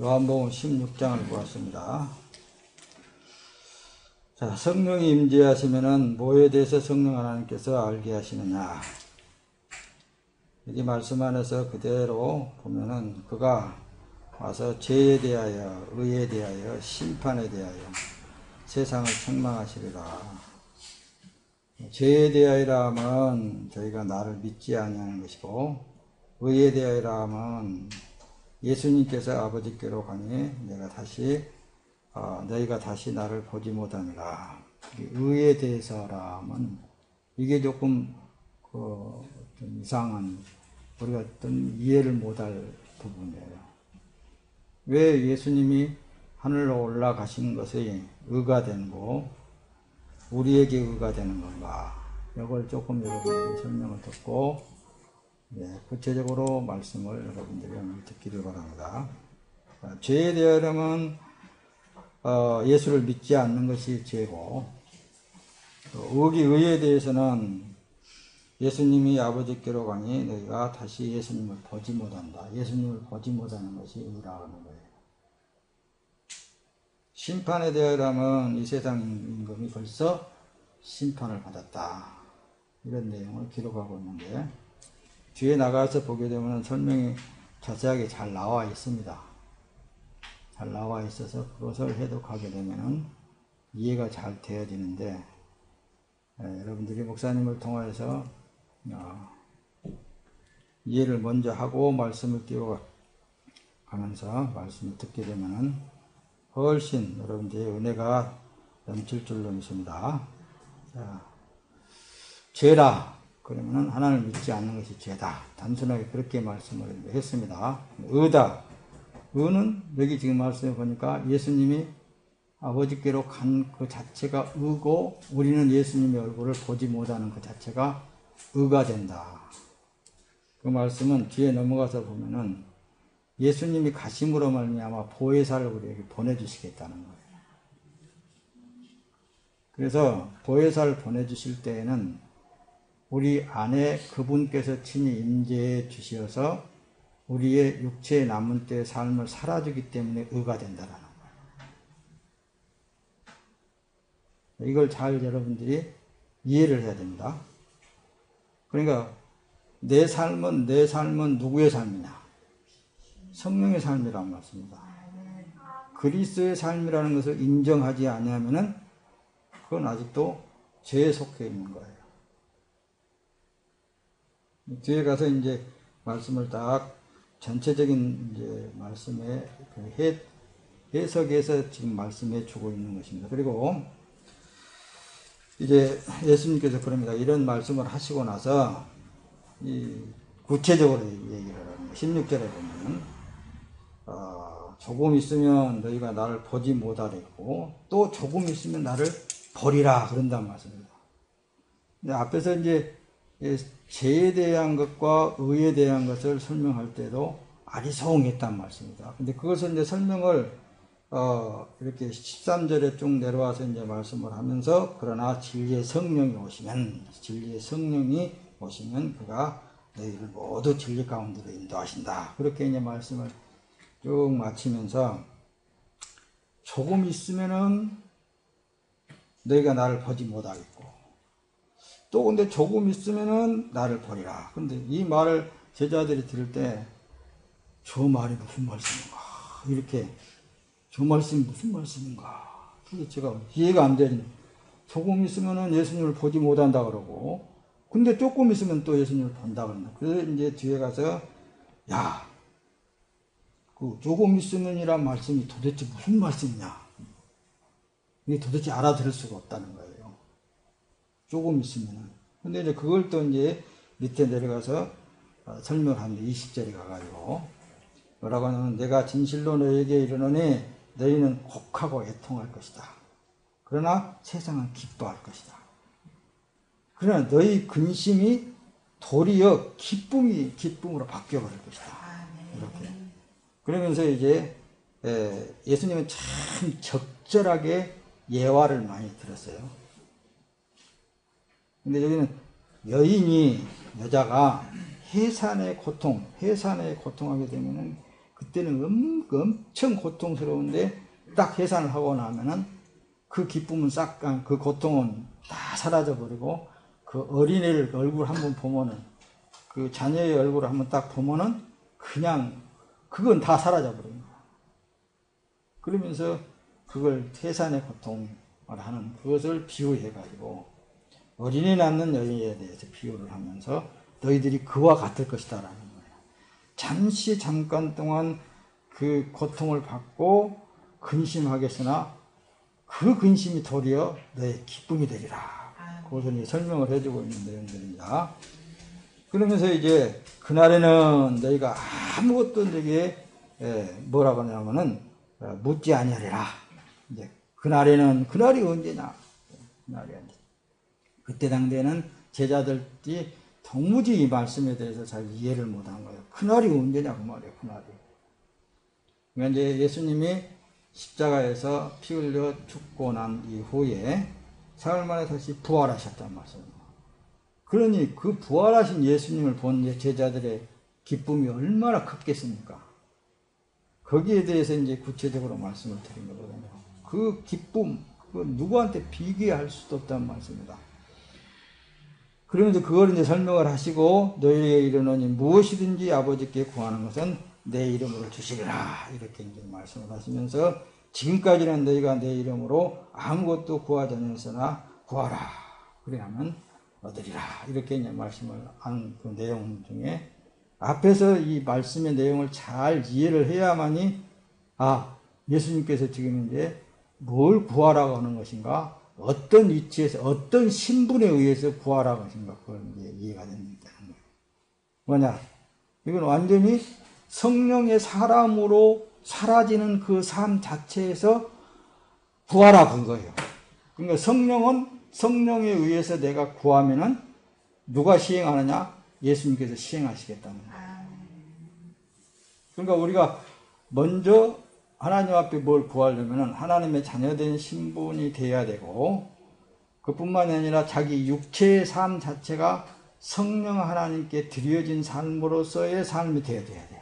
요한복음 16장을 보았습니다. 자, 성령이 임재하시면은 뭐에 대해서 성령 하나님께서 알게 하시느냐. 여기 말씀 안에서 그대로 보면은 그가 와서 죄에 대하여, 의에 대하여, 심판에 대하여 세상을 책망하시리라. 죄에 대하여라 하면 저희가 나를 믿지 아니하는 것이고, 의에 대하여라 하면 예수님께서 아버지께로 가니 너희가 다시 나를 보지 못하니라. 의에 대해서라 하면 이게 조금 좀 이상한, 우리가 어떤 이해를 못할 부분이에요. 왜 예수님이 하늘로 올라가신 것이 의가 되고 우리에게 의가 되는 건가? 이걸 조금 여러분들이 설명을 듣고 구체적으로 말씀을 여러분들이 듣기를 바랍니다. 죄에 대하여는 예수를 믿지 않는 것이 죄고, 의에 대해서는 예수님이 아버지께로 가니 너희가 다시 예수님을 보지 못한다. 예수님을 보지 못하는 것이 의라고 하는 거예요. 심판에 대하여는 이 세상 임금이 벌써 심판을 받았다. 이런 내용을 기록하고 있는데, 뒤에 나가서 보게 되면 설명이 자세하게 잘 나와 있습니다. 잘 나와 있어서 그것을 해독하게 되면 이해가 잘 되어지는데, 여러분들이 목사님을 통해서 이해를 먼저 하고 말씀을 띄워가면서 말씀을 듣게 되면 훨씬 여러분들의 은혜가 넘칠 줄로 믿습니다. 자, 죄라 그러면은 하나님을 믿지 않는 것이 죄다. 단순하게 그렇게 말씀을 했습니다. 의다. 의는 여기 지금 말씀해 보니까 예수님이 아버지께로 간 그 자체가 의고, 우리는 예수님의 얼굴을 보지 못하는 그 자체가 의가 된다. 그 말씀은 뒤에 넘어가서 보면은 예수님이 가심으로 말미암아 보혜사를 우리에게 보내주시겠다는 거예요. 그래서 보혜사를 보내주실 때에는 우리 안에 그분께서 친히 임재해 주셔서 우리의 육체에 남은 때의 삶을 살아주기 때문에 의가 된다는 거예요. 이걸 잘 여러분들이 이해를 해야 됩니다. 그러니까 내 삶은 누구의 삶이냐? 성령의 삶이라는 말씀입니다. 그리스도의 삶이라는 것을 인정하지 아니하면은 그건 아직도 죄에 속해 있는 거예요. 뒤에 가서 이제 말씀을 딱 전체적인 이제 말씀의 해석에서 지금 말씀해 주고 있는 것입니다. 그리고 이제 예수님께서 그럽니다. 이런 말씀을 하시고 나서 구체적으로 얘기를 합니다. 16절에 보면 조금 있으면 너희가 나를 보지 못하겠고 또 조금 있으면 나를 버리라 그런단 말씀입니다. 근데 앞에서 이제 죄에 대한 것과 의에 대한 것을 설명할 때도 아리송했단 말씀입니다. 근데 그것을 이제 설명을 이렇게 13절에 쭉 내려와서 이제 말씀을 하면서, 그러나 진리의 성령이 오시면 그가 너희를 모두 진리 가운데로 인도하신다. 그렇게 이제 말씀을 쭉 마치면서, 조금 있으면은 너희가 나를 보지 못하겠고 또 근데 조금 있으면은 나를 버리라. 근데 이 말을 제자들이 들을 때 저 말이 무슨 말씀인가, 이렇게 저 말씀이 무슨 말씀인가, 그게 제가 이해가 안 되는, 조금 있으면은 예수님을 보지 못한다 그러고 근데 조금 있으면 또 예수님을 본다 그런다. 그래서 이제 뒤에 가서 그 조금 있으면이란 말씀이 도대체 무슨 말씀이냐, 이게 도대체 알아들을 수가 없다는 거예요. 조금 있으면은. 근데 이제 그걸 또 이제 밑에 내려가서 설명을 하는데 20절에 가가지고 뭐라고 하냐면, 내가 진실로 너에게 이르노니 너희는 곡하고 애통할 것이다. 그러나 세상은 기뻐할 것이다. 그러나 너희 근심이 도리어 기쁨으로 바뀌어버릴 것이다. 이렇게. 그러면서 이제 예수님은 참 적절하게 예화를 많이 들었어요. 근데 여기는 여자가 해산의 고통하게 되면은 그때는 엄청 고통스러운데 딱 해산을 하고 나면은 그 기쁨은 싹, 그 고통은 다 사라져버리고 그 어린애를 얼굴 한번 보면은 그 자녀의 얼굴을 한번 딱 보면은 그냥 그건 다 사라져버립니다. 그러면서 그걸 해산의 고통을 하는 그것을 비유해가지고 어린이 낳는 여인에 대해서 비유를 하면서 너희들이 그와 같을 것이다 라는 거예요. 잠깐 동안 그 고통을 받고 근심하겠으나 그 근심이 도리어 너의 기쁨이 되리라. 그것을 이제 설명을 해주고 있는 내용들입니다. 그러면서 이제 그날에는 너희가 아무것도 너에게 뭐라고 하냐면은 묻지 아니하리라. 이제 그날이 언제냐? 그날이 언제? 그때 당대에는 제자들이 도무지 이 말씀에 대해서 잘 이해를 못한 거예요. 그날이 언제냐 그 말이에요. 그날이. 그러니까 이제 예수님이 십자가에서 피 흘려 죽고 난 이후에 사흘 만에 다시 부활하셨단 말씀입니다. 그러니 그 부활하신 예수님을 본 제자들의 기쁨이 얼마나 컸겠습니까? 거기에 대해서 이제 구체적으로 말씀을 드린 거거든요. 그 기쁨, 그 누구한테 비교할 수도 없다는 말씀입니다. 그러면서 그걸 이제 설명을 하시고 너희에게 이르노니 무엇이든지 아버지께 구하는 것은 내 이름으로 주시리라 이렇게 이제 말씀을 하시면서 지금까지는 너희가 내 이름으로 아무것도 구하지 않았으나 구하라 그래야만 얻으리라 이렇게 이제 말씀을 하는 그 내용 중에 앞에서 이 말씀의 내용을 잘 이해를 해야만이 예수님께서 지금 이제 뭘 구하라고 하는 것인가, 어떤 위치에서 어떤 신분에 의해서 구하라고 하신가 그걸 이제 이해가 된다는 거예요. 뭐냐? 이건 완전히 성령의 사람으로 사라지는 그 삶 자체에서 구하라 그 거예요. 그러니까 성령에 의해서 내가 구하면은 누가 시행하느냐? 예수님께서 시행하시겠다는 거예요. 그러니까 우리가 먼저 하나님 앞에 뭘 구하려면은 하나님의 자녀된 신분이 돼야 되고, 그뿐만이 아니라 자기 육체의 삶 자체가 성령 하나님께 드려진 삶으로서의 삶이 돼야 돼요.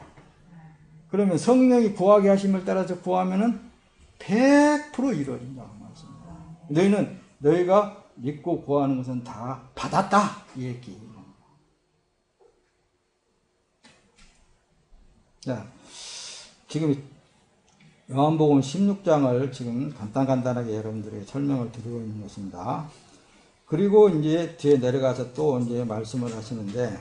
그러면 성령이 구하게 하심을 따라서 구하면은 100% 이루어진다고 말씀입니다. 너희가 믿고 구하는 것은 다 받았다 이 얘기. 자, 지금 요한복음 16장을 지금 간단하게 여러분들에게 설명을 드리고 있는 것입니다. 그리고 이제 뒤에 내려가서 또 이제 말씀을 하시는데,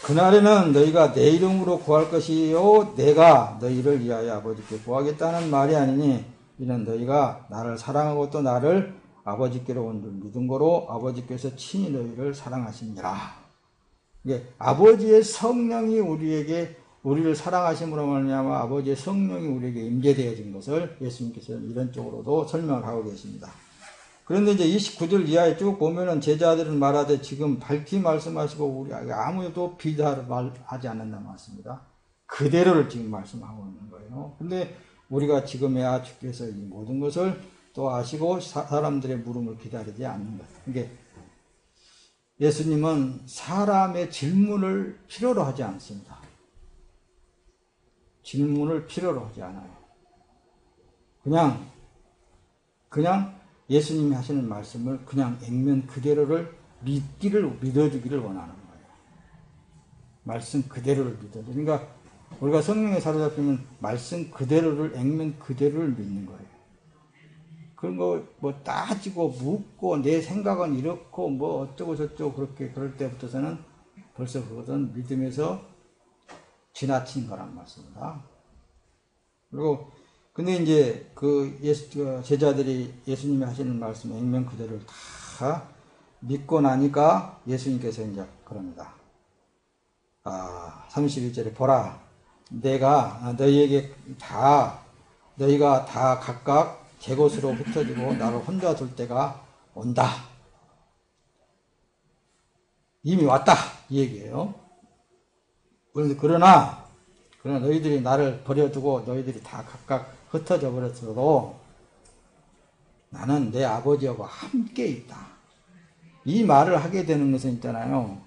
그날에는 너희가 내 이름으로 구할 것이요 내가 너희를 위하여 아버지께 구하겠다는 말이 아니니 이는 너희가 나를 사랑하고 또 나를 아버지께로 온 줄 믿은 거로 아버지께서 친히 너희를 사랑하시니라. 이게 아버지의 성령이 우리를 사랑하심으로 말미암아 아버지의 성령이 우리에게 임재되어진 것을 예수님께서 이런 쪽으로도 설명을 하고 계십니다. 그런데 이제 29절 이하에 쭉 보면은 제자들은 말하되 지금 밝히 말씀하시고 우리 아무도 비하를 말하지 않는다는 말씀입니다. 그대로를 지금 말씀하고 있는 거예요. 근데 우리가 지금에야 주께서 이 모든 것을 또 아시고 사람들의 물음을 기다리지 않는 것. 그러니까 예수님은 사람의 질문을 필요로 하지 않습니다. 질문을 필요로 하지 않아요. 그냥 예수님이 하시는 말씀을 그냥 액면 그대로를 믿어주기를 원하는 거예요. 말씀 그대로를 믿어줘. 그러니까 우리가 성령에 사로잡히면 말씀 그대로를, 액면 그대로를 믿는 거예요. 그런 거 뭐 따지고 묻고 내 생각은 이렇고 뭐 어쩌고 저쩌고 그렇게 그럴 때부터서는 벌써 그것은 믿음에서 지나친 거란 말씀입니다. 그리고 근데 이제 제자들이 예수님이 하시는 말씀 액면 그대로를 다 믿고 나니까 예수님께서 이제 그럽니다. 31절에 보라, 내가 너희가 다 각각 제 곳으로 흩어지고 나를 혼자 둘 때가 온다. 이미 왔다 이 얘기예요. 그러나 너희들이 나를 버려두고 너희들이 다 각각 흩어져 버렸어도 나는 내 아버지하고 함께 있다. 이 말을 하게 되는 것은 있잖아요.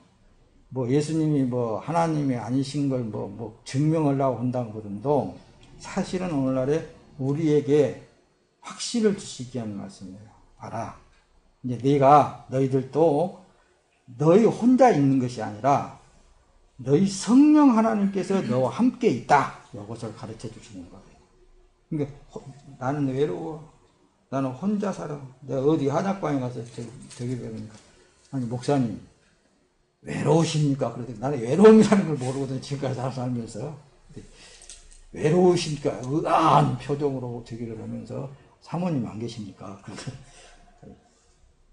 뭐 예수님이 뭐 하나님이 아니신 걸 뭐 증명하려고 한다고도 사실은 오늘날에 우리에게 확신을 주시게 하는 말씀이에요. 알아. 이제 네가 너희들도 너희 혼자 있는 것이 아니라 너희 성령 하나님께서 너와 함께 있다. 이것을 가르쳐 주시는 거예요. 그러니까 나는 외로워. 나는 혼자 살아. 내가 어디 한약방에 가서 저기 배우니까 아니 목사님 외로우십니까? 그러더니 나는 외로움이라는 걸 모르거든. 지금까지 살면서 외로우십니까? 의아한 표정으로 저기를 하면서 사모님 안 계십니까?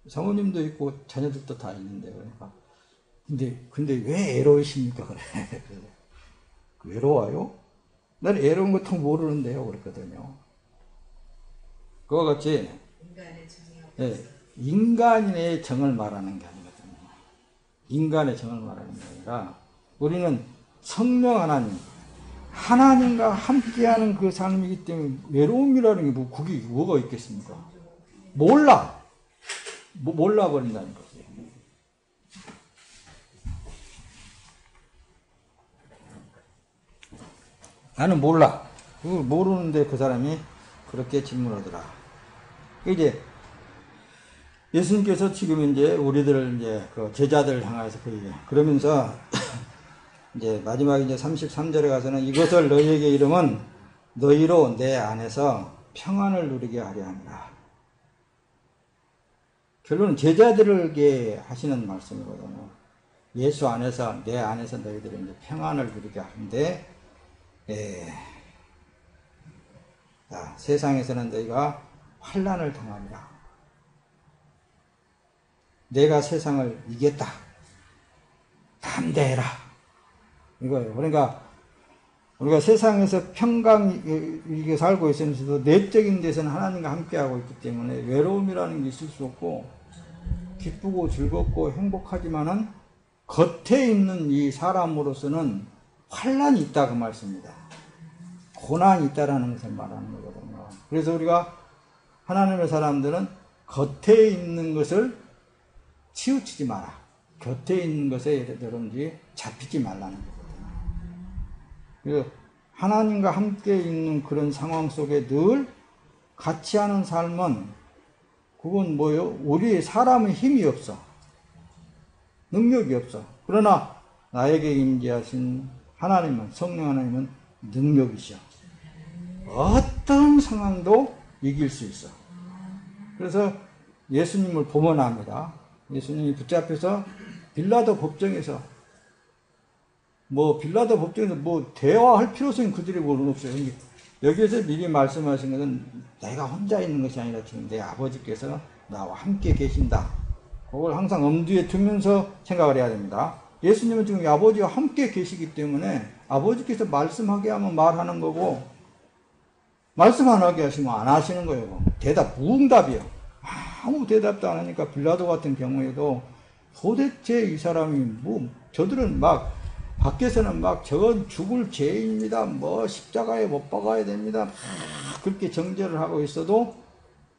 사모님도 있고 자녀들도 다 있는데 그러니까 근데 왜 외로우십니까? 그래. 외로워요? 난 외로운 것도 모르는데요. 그랬거든요. 그와 같이 인간의 정을 말하는 게 아니거든요. 인간의 정을 말하는 게 아니라 우리는 성령 하나님과 함께하는 그 삶이기 때문에 외로움이라는 게 그게 뭐가 있겠습니까? 몰라버린다는 거죠. 나는 몰라. 그걸 모르는데 그 사람이 그렇게 질문하더라. 이제 예수님께서 지금 이제 우리들을 이제 그 제자들을 향해서 그러면서 이제 마지막에 이제 33절에 가서는 이것을 너희에게 이름은 너희로 내 안에서 평안을 누리게 하려 함이라. 결론은 제자들에게 하시는 말씀이거든요. 예수 안에서 내 안에서 너희들이 이제 평안을 누리게 하는데 자, 세상에서는 너희가 환난을 당하리라. 내가 세상을 이겼다. 담대해라. 이거예요. 그러니까 우리가 세상에서 평강하게 살고 있으면서도 내적인 데서는 하나님과 함께하고 있기 때문에 외로움이라는 게 있을 수 없고 기쁘고 즐겁고 행복하지만은 겉에 있는 이 사람으로서는 환난이 있다 그 말씀입니다. 고난이 있다라는 것을 말하는 거거든요. 그래서 우리가 하나님의 사람들은 겉에 있는 것을 치우치지 마라. 곁에 있는 것에 예를 잡히지 말라는 거거든요. 하나님과 함께 있는 그런 상황 속에 늘 같이 하는 삶은 그건 뭐요? 우리 사람의 힘이 없어. 능력이 없어. 그러나 나에게 임재하신 하나님은 성령 하나님은 능력이셔. 어떤 상황도 이길 수 있어. 그래서 예수님을 보문합니다. 예수님이 붙잡혀서 빌라도 법정에서 대화할 필요성이 그들이 뭐는 없어요. 여기에서 미리 말씀하신 것은 내가 혼자 있는 것이 아니라 지금 내 아버지께서 나와 함께 계신다. 그걸 항상 엄두에 두면서 생각을 해야 됩니다. 예수님은 지금 아버지와 함께 계시기 때문에 아버지께서 말씀하게 하면 말하는 거고 말씀 안 하게 하시면 안 하시는 거예요. 대답, 무응답이요. 아무 대답도 안 하니까 빌라도 같은 경우에도 도대체 이 사람이 저들은 막 밖에서는 막 저건 죽을 죄입니다. 십자가에 못 박아야 됩니다. 그렇게 정죄를 하고 있어도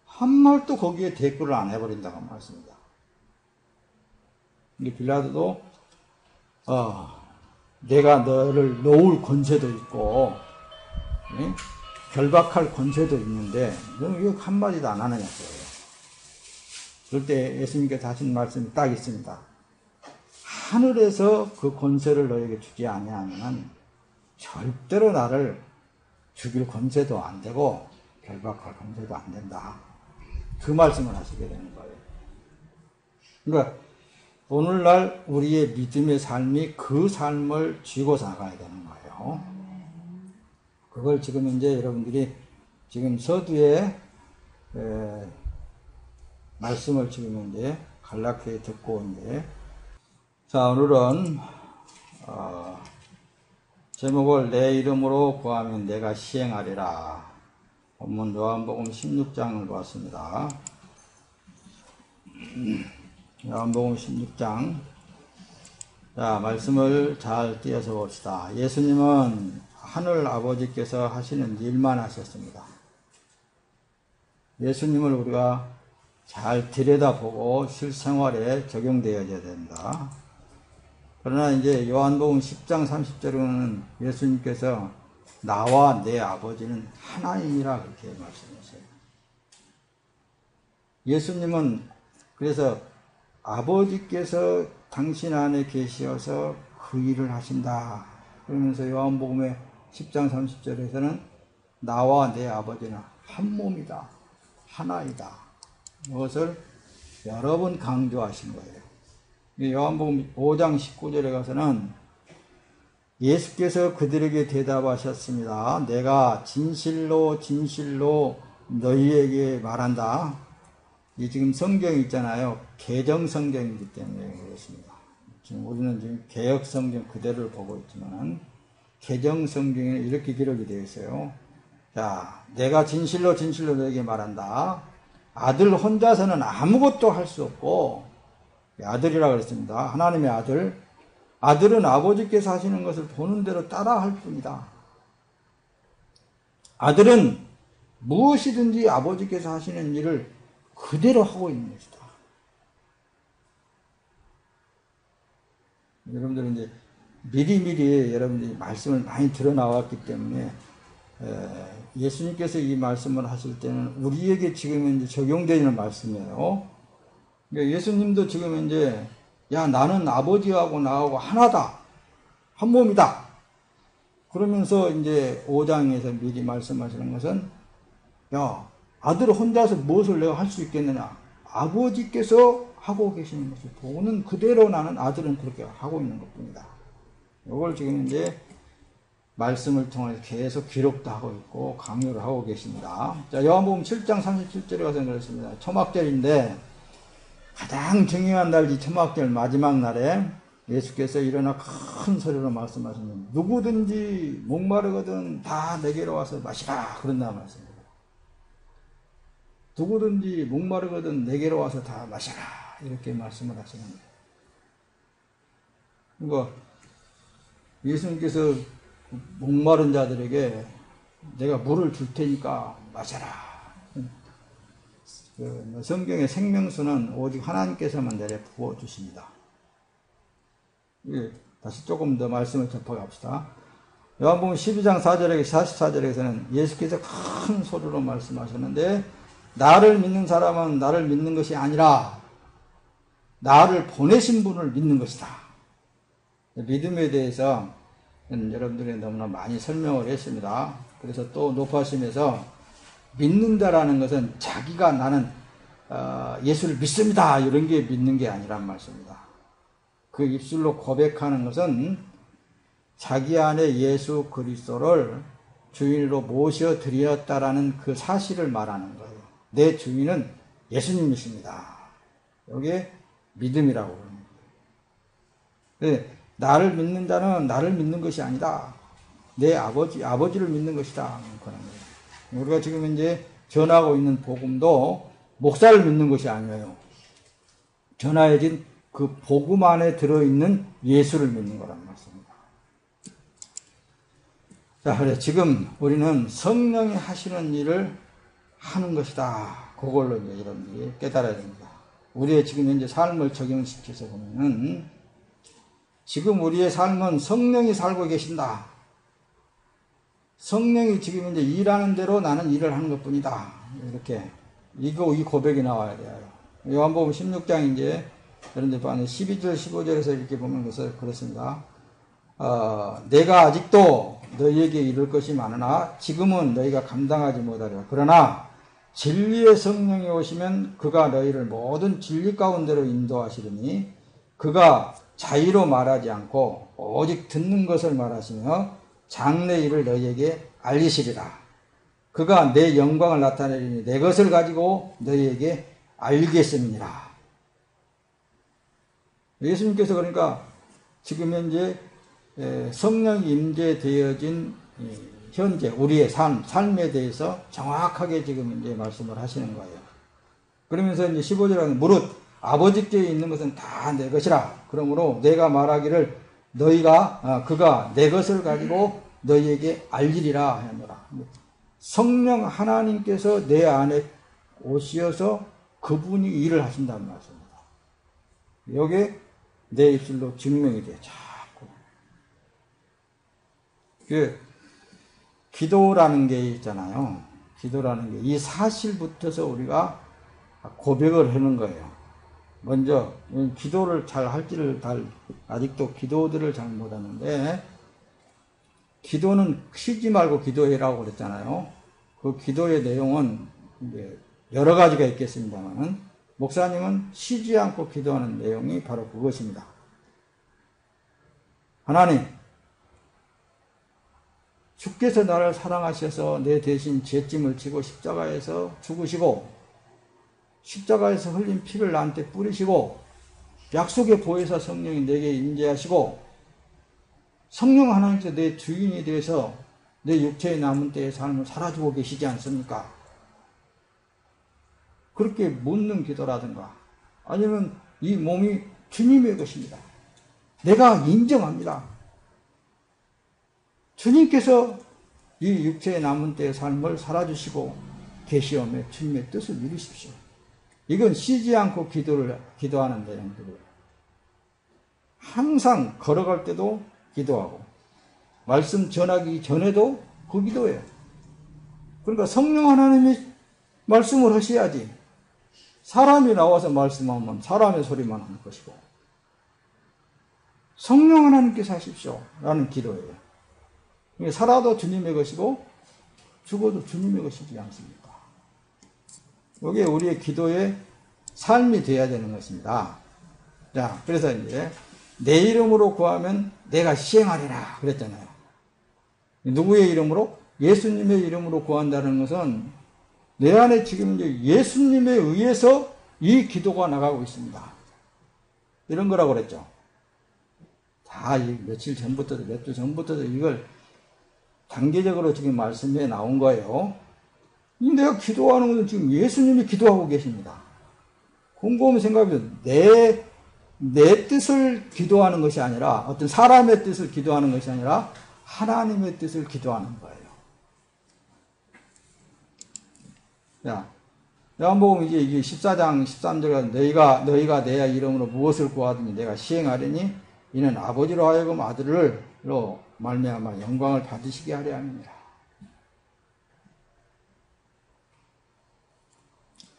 한 말도 거기에 대꾸를 안 해버린다고 말씀입니다. 빌라도도 내가 너를 놓을 권세도 있고 결박할 권세도 있는데 너는 왜 한마디도 안 하느냐고. 그럴 때 예수님께서 하신 말씀이 딱 있습니다. 하늘에서 그 권세를 너에게 주지 아니하면 절대로 나를 죽일 권세도 안 되고 결박할 권세도 안 된다. 그 말씀을 하시게 되는 거예요. 그러니까 오늘날 우리의 믿음의 삶이 그 삶을 쥐고 나가야 되는 거예요. 그걸 지금 이제 여러분들이 지금 서두에 말씀을 지금 이제 간략히 듣고 이제 자 오늘은 제목을 내 이름으로 구하면 내가 시행하리라. 본문 요한복음 16장을 보았습니다. 요한복음 16장. 자, 말씀을 잘 띄어서 봅시다. 예수님은 하늘 아버지께서 하시는 일만 하셨습니다. 예수님을 우리가 잘 들여다보고 실생활에 적용되어야 된다. 그러나 이제 요한복음 10장 30절은 예수님께서 나와 내 아버지는 하나이니라 그렇게 말씀하세요. 예수님은 그래서 아버지께서 당신 안에 계시어서 그 일을 하신다. 그러면서 요한복음의 10장 30절에서는 나와 내 아버지는 한 몸이다. 하나이다. 이것을 여러 번 강조하신 거예요. 요한복음 5장 19절에 가서는 예수께서 그들에게 대답하셨습니다. 내가 진실로 진실로 너희에게 말한다. 이 지금 성경이 있잖아요. 개정 성경이기 때문에 그렇습니다. 지금 우리는 지금 개역 성경 그대로를 보고 있지만 개정 성경에 이렇게 기록이 되어 있어요. 자, 내가 진실로 진실로 너에게 말한다. 아들 혼자서는 아무것도 할 수 없고, 아들이라 그랬습니다. 하나님의 아들. 아들은 아버지께서 하시는 것을 보는 대로 따라 할 뿐이다. 아들은 무엇이든지 아버지께서 하시는 일을 그대로 하고 있는 것이다. 여러분들은 이제 미리미리 여러분들이 말씀을 많이 들어 나왔기 때문에 예수님께서 이 말씀을 하실 때는 우리에게 지금 이제 적용되는 말씀이에요. 그러니까 예수님도 지금 이제 야 나는 아버지하고 나하고 하나다, 한 몸이다. 그러면서 이제 5장에서 미리 말씀하시는 것은 야 아들 혼자서 무엇을 내가 할 수 있겠느냐? 아버지께서 하고 계시는 것을 보는 그대로 나는 아들은 그렇게 하고 있는 것뿐이다. 이걸 지금 이제 말씀을 통해서 계속 기록도 하고 있고 강요를 하고 계십니다. 자, 요한복음 7장 37절에 가서 그렇습니다. 초막절인데 가장 중요한 날 이 초막절 마지막 날에 예수께서 일어나 큰 소리로 말씀하시는 누구든지 목마르거든 다 내게로 와서 마시라 그런다 말씀입니다. 누구든지 목마르거든 내게로 와서 다 마셔라 이렇게 말씀을 하시는 거예요. 그러니까 예수님께서 목마른 자들에게 내가 물을 줄 테니까 마셔라. 성경의 생명수는 오직 하나님께서만 내려 부어주십니다. 다시 조금 더 말씀을 접어갑시다. 요한복음 12장 4절에 44절에서는 예수께서 큰 소리로 말씀하셨는데 나를 믿는 사람은 나를 믿는 것이 아니라 나를 보내신 분을 믿는 것이다. 믿음에 대해서 여러분들이 너무나 많이 설명을 했습니다. 그래서 또 높아심에서 믿는다라는 것은 자기가 나는 예수를 믿습니다 이런 게 믿는 게 아니란 말씀입니다. 그 입술로 고백하는 것은 자기 안에 예수 그리스도를 주인으로 모셔드렸다라는 그 사실을 말하는 거예요. 내 주인은 예수님이십니다. 이게 믿음이라고 합니다. 나를 믿는 자는 나를 믿는 것이 아니다. 내 아버지를 믿는 것이다. 그런 거예요. 우리가 지금 이제 전하고 있는 복음도 목사를 믿는 것이 아니에요. 전하여진 그 복음 안에 들어있는 예수를 믿는 거란 말씀입니다. 자, 그래 지금 우리는 성령이 하시는 일을 하는 것이다. 그걸로 이제 여러분들이 깨달아야 됩니다. 우리의 지금 현재 삶을 적용시켜서 보면은 지금 우리의 삶은 성령이 살고 계신다. 성령이 지금 이제 일하는 대로 나는 일을 하는 것 뿐이다. 이렇게. 이 고백이 나와야 돼요. 요한복음 16장 이제, 여러분들 보면 12절, 15절에서 이렇게 보면 그렇습니다. 내가 아직도 너희에게 이룰 것이 많으나 지금은 너희가 감당하지 못하리라. 그러나 진리의 성령이 오시면 그가 너희를 모든 진리 가운데로 인도하시리니 그가 자의로 말하지 않고 오직 듣는 것을 말하시며 장래 일을 너희에게 알리시리라. 그가 내 영광을 나타내리니 내 것을 가지고 너희에게 알리겠음이니라. 예수님께서 그러니까 지금 현재 성령이 임재되어진 현재 우리의 삶에 대해서 정확하게 지금 이제 말씀을 하시는 거예요. 그러면서 이제 15절에 무릇 아버지께 있는 것은 다 내 것이라. 그러므로 내가 말하기를 그가 내 것을 가지고 너희에게 알리리라 하노라. 성령 하나님께서 내 안에 오시어서 그분이 일을 하신다는 말씀입니다. 여기에 내 입술로 증명이 돼. 자꾸. 그 기도라는 게 있잖아요. 기도라는 게 이 사실부터서 우리가 고백을 하는 거예요. 먼저 기도를 잘 할지를 아직도 기도들을 잘 못하는데, 기도는 쉬지 말고 기도해라고 그랬잖아요. 그 기도의 내용은 이제 여러 가지가 있겠습니다만, 목사님은 쉬지 않고 기도하는 내용이 바로 그것입니다. 하나님, 주께서 나를 사랑하셔서 내 대신 죄짐을 지고 십자가에서 죽으시고, 십자가에서 흘린 피를 나한테 뿌리시고, 약속의 보혜사 성령이 내게 임재하시고, 성령 하나님께서 내 주인이 되어서 내 육체의 남은 때의 삶을 살아주고 계시지 않습니까? 그렇게 묻는 기도라든가, 아니면 이 몸이 주님의 것입니다. 내가 인정합니다. 주님께서 이 육체의 남은 때의 삶을 살아주시고 계시오매 주님의 뜻을 이루십시오. 이건 쉬지 않고 기도하는 내용들이에요. 항상 걸어갈 때도 기도하고, 말씀 전하기 전에도 그 기도예요. 그러니까 성령 하나님이 말씀을 하셔야지, 사람이 나와서 말씀하면 사람의 소리만 하는 것이고, 성령 하나님께서 하십시오 라는 기도예요. 살아도 주님의 것이고 죽어도 주님의 것이지 않습니까? 이게 우리의 기도의 삶이 되어야 되는 것입니다. 자, 그래서 이제 내 이름으로 구하면 내가 시행하리라 그랬잖아요. 누구의 이름으로? 예수님의 이름으로 구한다는 것은 내 안에 지금 이제 예수님에 의해서 이 기도가 나가고 있습니다. 이런 거라고 그랬죠. 다 며칠 전부터도, 몇 주 전부터도 이걸 단계적으로 지금 말씀해 나온 거예요. 내가 기도하는 것은 지금 예수님이 기도하고 계십니다. 곰곰이 생각해보면 내 뜻을 기도하는 것이 아니라, 어떤 사람의 뜻을 기도하는 것이 아니라 하나님의 뜻을 기도하는 거예요. 자, 요한복음 이게 14장 13절에 너희가 내 이름으로 무엇을 구하든지 내가 시행하리니 이는 아버지로 하여금 아들로 말미암아 영광을 받으시게 하려 함이니라.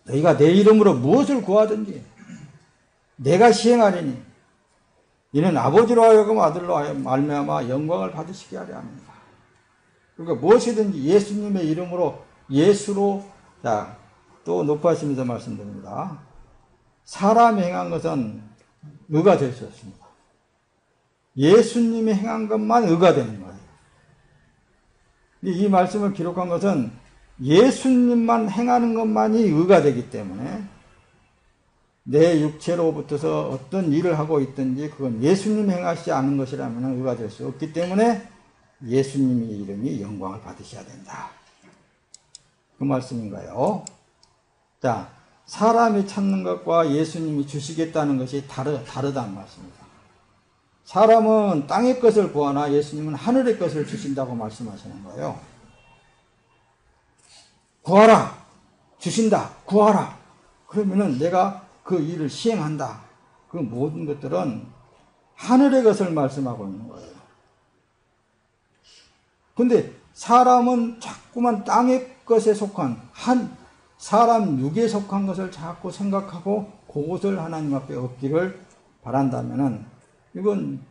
너희가 내 이름으로 무엇을 구하든지 내가 시행하리니 이는 아버지로 하여금 아들로 하여금 말미암아 영광을 받으시게 하려 합니다. 그러니까 무엇이든지 예수님의 이름으로, 예수로, 자, 또 높아지면서 말씀드립니다. 사람이 행한 것은 의가 될 수 없습니다. 예수님이 행한 것만 의가 되는 거예요. 이 말씀을 기록한 것은 예수님만 행하는 것만이 의가 되기 때문에 내 육체로부터서 어떤 일을 하고 있든지 그건 예수님이 행하시지 않은 것이라면 의가 될 수 없기 때문에 예수님의 이름이 영광을 받으셔야 된다. 그 말씀인가요? 자, 사람이 찾는 것과 예수님이 주시겠다는 것이 다르다는 말씀입니다. 사람은 땅의 것을 구하나 예수님은 하늘의 것을 주신다고 말씀하시는 거예요. 구하라, 주신다, 구하라. 그러면은 내가 그 일을 시행한다. 그 모든 것들은 하늘의 것을 말씀하고 있는 거예요. 근데 사람은 자꾸만 땅의 것에 속한 사람 육에 속한 것을 자꾸 생각하고 그것을 하나님 앞에 얻기를 바란다면은 이건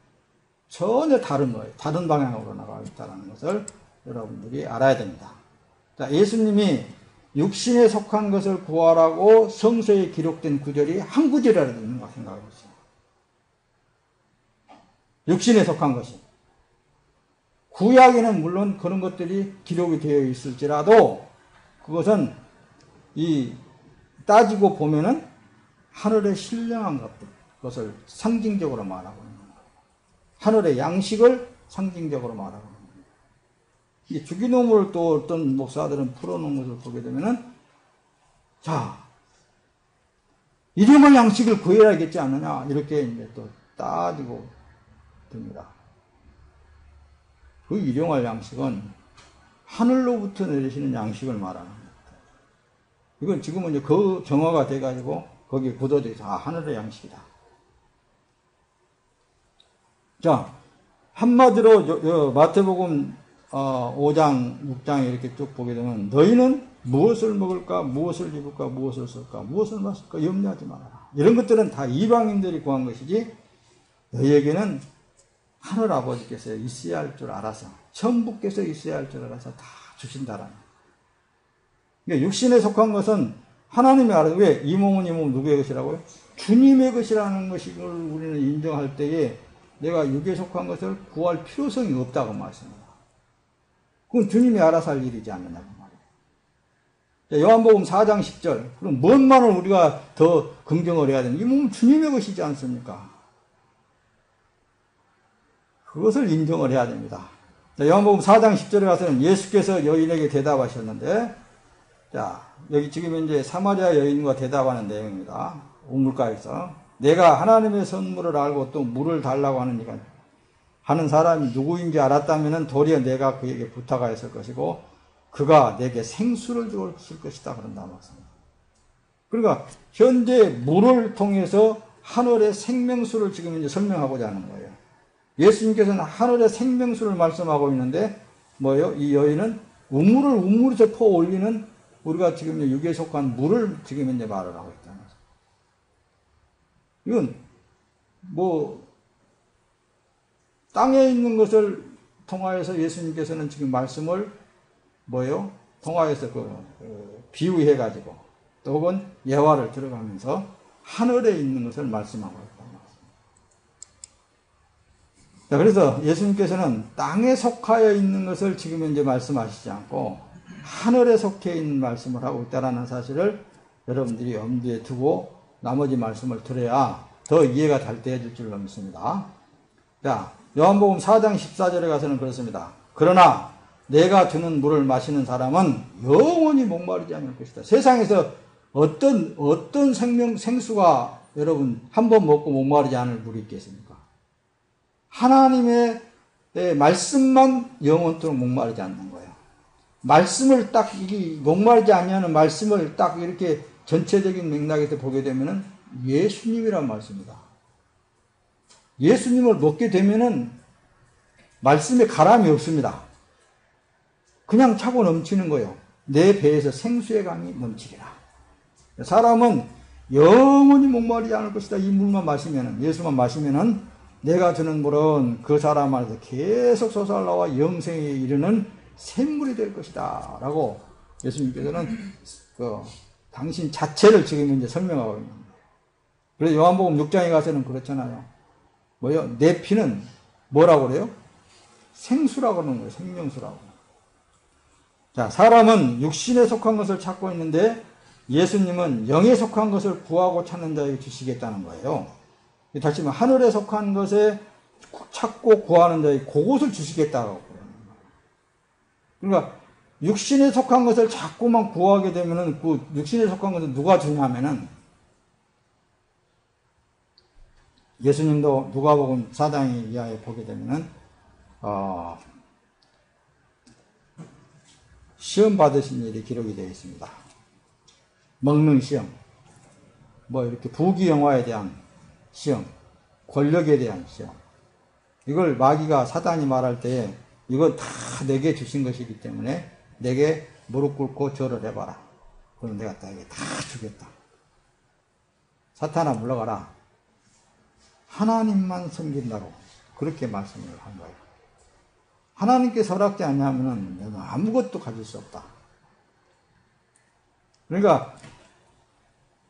전혀 다른 거예요. 다른 방향으로 나가고 있다는 것을 여러분들이 알아야 됩니다. 자, 예수님이 육신에 속한 것을 구하라고 성서에 기록된 구절이 한 구절이라도 있는가 생각해 보세요. 육신에 속한 것이. 구약에는 물론 그런 것들이 기록이 되어 있을지라도 그것은 따지고 보면은 하늘의 신령한 것을 상징적으로 말하고 있는 거예요. 하늘의 양식을 상징적으로 말하고 있는 거예요. 이 주기도문을 또 어떤 목사들은 풀어놓은 것을 보게 되면은, 자, 일용할 양식을 구해야겠지 않느냐, 이렇게 이제 또 따지고 듭니다. 그 일용할 양식은 하늘로부터 내리시는 양식을 말하는 겁니다. 이건 지금은 이제 그 정화가 돼가지고 거기에 굳어져 있어. 아, 하늘의 양식이다. 자, 한마디로 마태복음 5장, 6장에 이렇게 쭉 보게 되면 너희는 무엇을 먹을까, 무엇을 입을까, 무엇을 쓸까, 무엇을 마실까 염려하지 말아라. 이런 것들은 다 이방인들이 구한 것이지 너희에게는 하늘 아버지께서 있어야 할 줄 알아서, 천부께서 있어야 할 줄 알아서 다 주신다라는. 그러니까 육신에 속한 것은 하나님이 알아서, 왜? 이 몸은 누구의 것이라고요? 주님의 것이라는 것을 우리는 인정할 때에 내가 육에 속한 것을 구할 필요성이 없다고 말씀합니다. 그건 주님이 알아서 할 일이지 않느냐고 말이에요. 요한복음 4장 10절. 그럼 뭔만을 우리가 더 긍정을 해야 되는? 이 몸은 주님의 것이지 않습니까? 그것을 인정을 해야 됩니다. 요한복음 4장 10절에 가서는 예수께서 여인에게 대답하셨는데, 자, 여기 지금 이제 사마리아 여인과 대답하는 내용입니다. 우물가에서. 내가 하나님의 선물을 알고 또 물을 달라고 하는 사람이 누구인지 알았다면 도리어 내가 그에게 부탁하였을 것이고 그가 내게 생수를 줄 것이다 그런다 말씀입니다. 그러니까 현재 물을 통해서 하늘의 생명수를 지금 이제 설명하고자 하는 거예요. 예수님께서는 하늘의 생명수를 말씀하고 있는데 뭐예요? 이 여인은 우물에서 퍼 올리는 우리가 지금 육에 속한 물을 지금 이제 말을 하고 있다는 거죠. 이건 뭐 땅에 있는 것을 통하여서 예수님께서는 지금 말씀을 뭐예요? 통하여서 비유해 가지고 또 혹은 예화를 들어가면서 하늘에 있는 것을 말씀하고 있다는 것입니다. 자, 그래서 예수님께서는 땅에 속하여 있는 것을 지금 이제 말씀하시지 않고 하늘에 속해 있는 말씀을 하고 있다는 사실을 여러분들이 염두에 두고 나머지 말씀을 들어야 더 이해가 잘 되어질 줄로 믿습니다. 자, 요한복음 4장 14절에 가서는 그렇습니다. 그러나 내가 주는 물을 마시는 사람은 영원히 목마르지 않을 것이다. 세상에서 어떤 생수가 여러분 한 번 먹고 목마르지 않을 물이 있겠습니까? 하나님의 말씀만 영원토록 목마르지 않는 거예요. 말씀을 딱 목마르지 않냐는 말씀을 딱 이렇게 전체적인 맥락에서 보게 되면은 예수님이란 말씀입니다. 예수님을 먹게 되면은 말씀에 가람이 없습니다. 그냥 차고 넘치는 거예요. 내 배에서 생수의 강이 넘치리라. 사람은 영원히 목마르지 않을 것이다. 이 물만 마시면은, 예수만 마시면은 내가 주는 물은 그 사람 안에서 계속 솟아나와 영생에 이르는 샘물이 될 것이다. 라고 예수님께서는 당신 자체를 지금 이제 설명하고 있는 거예요. 그래서 요한복음 6장에 가서는 그렇잖아요. 뭐요? 내 피는 뭐라고 그래요? 생수라고 그러는 거예요. 생명수라고. 자, 사람은 육신에 속한 것을 찾고 있는데 예수님은 영에 속한 것을 구하고 찾는 자에게 주시겠다는 거예요. 다시 말하면 하늘에 속한 것에 찾고 구하는 자에게 그것을 주시겠다고 그러는 거예요. 그러니까 육신에 속한 것을 자꾸만 구하게 되면은 그 육신에 속한 것을 누가 주냐면은 예수님도 누가복음 4장 이하에 보게 되면은 시험 받으신 일이 기록이 되어 있습니다. 먹는 시험, 뭐 이렇게 부귀영화에 대한 시험, 권력에 대한 시험. 이걸 마귀가 사단이 말할 때 이건 다 내게 주신 것이기 때문에 내게 무릎 꿇고 절을 해봐라. 그럼 내가 너에게 다 주겠다. 사탄아 물러가라. 하나님만 섬긴다고 그렇게 말씀을 한 거예요. 하나님께 설악지 않냐면은 너는 아무것도 가질 수 없다. 그러니까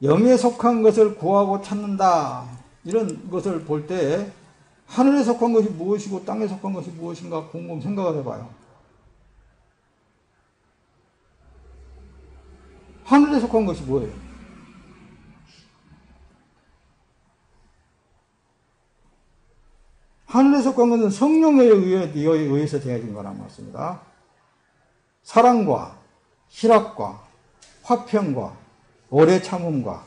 영에 속한 것을 구하고 찾는다. 이런 것을 볼 때 하늘에 속한 것이 무엇이고 땅에 속한 것이 무엇인가 곰곰 생각을 해봐요. 하늘에 속한 것이 뭐예요? 하늘에 속한 것은 성령에 의해서 되어진 거란 말씀입니다. 사랑과 희락과 화평과 오래 참음과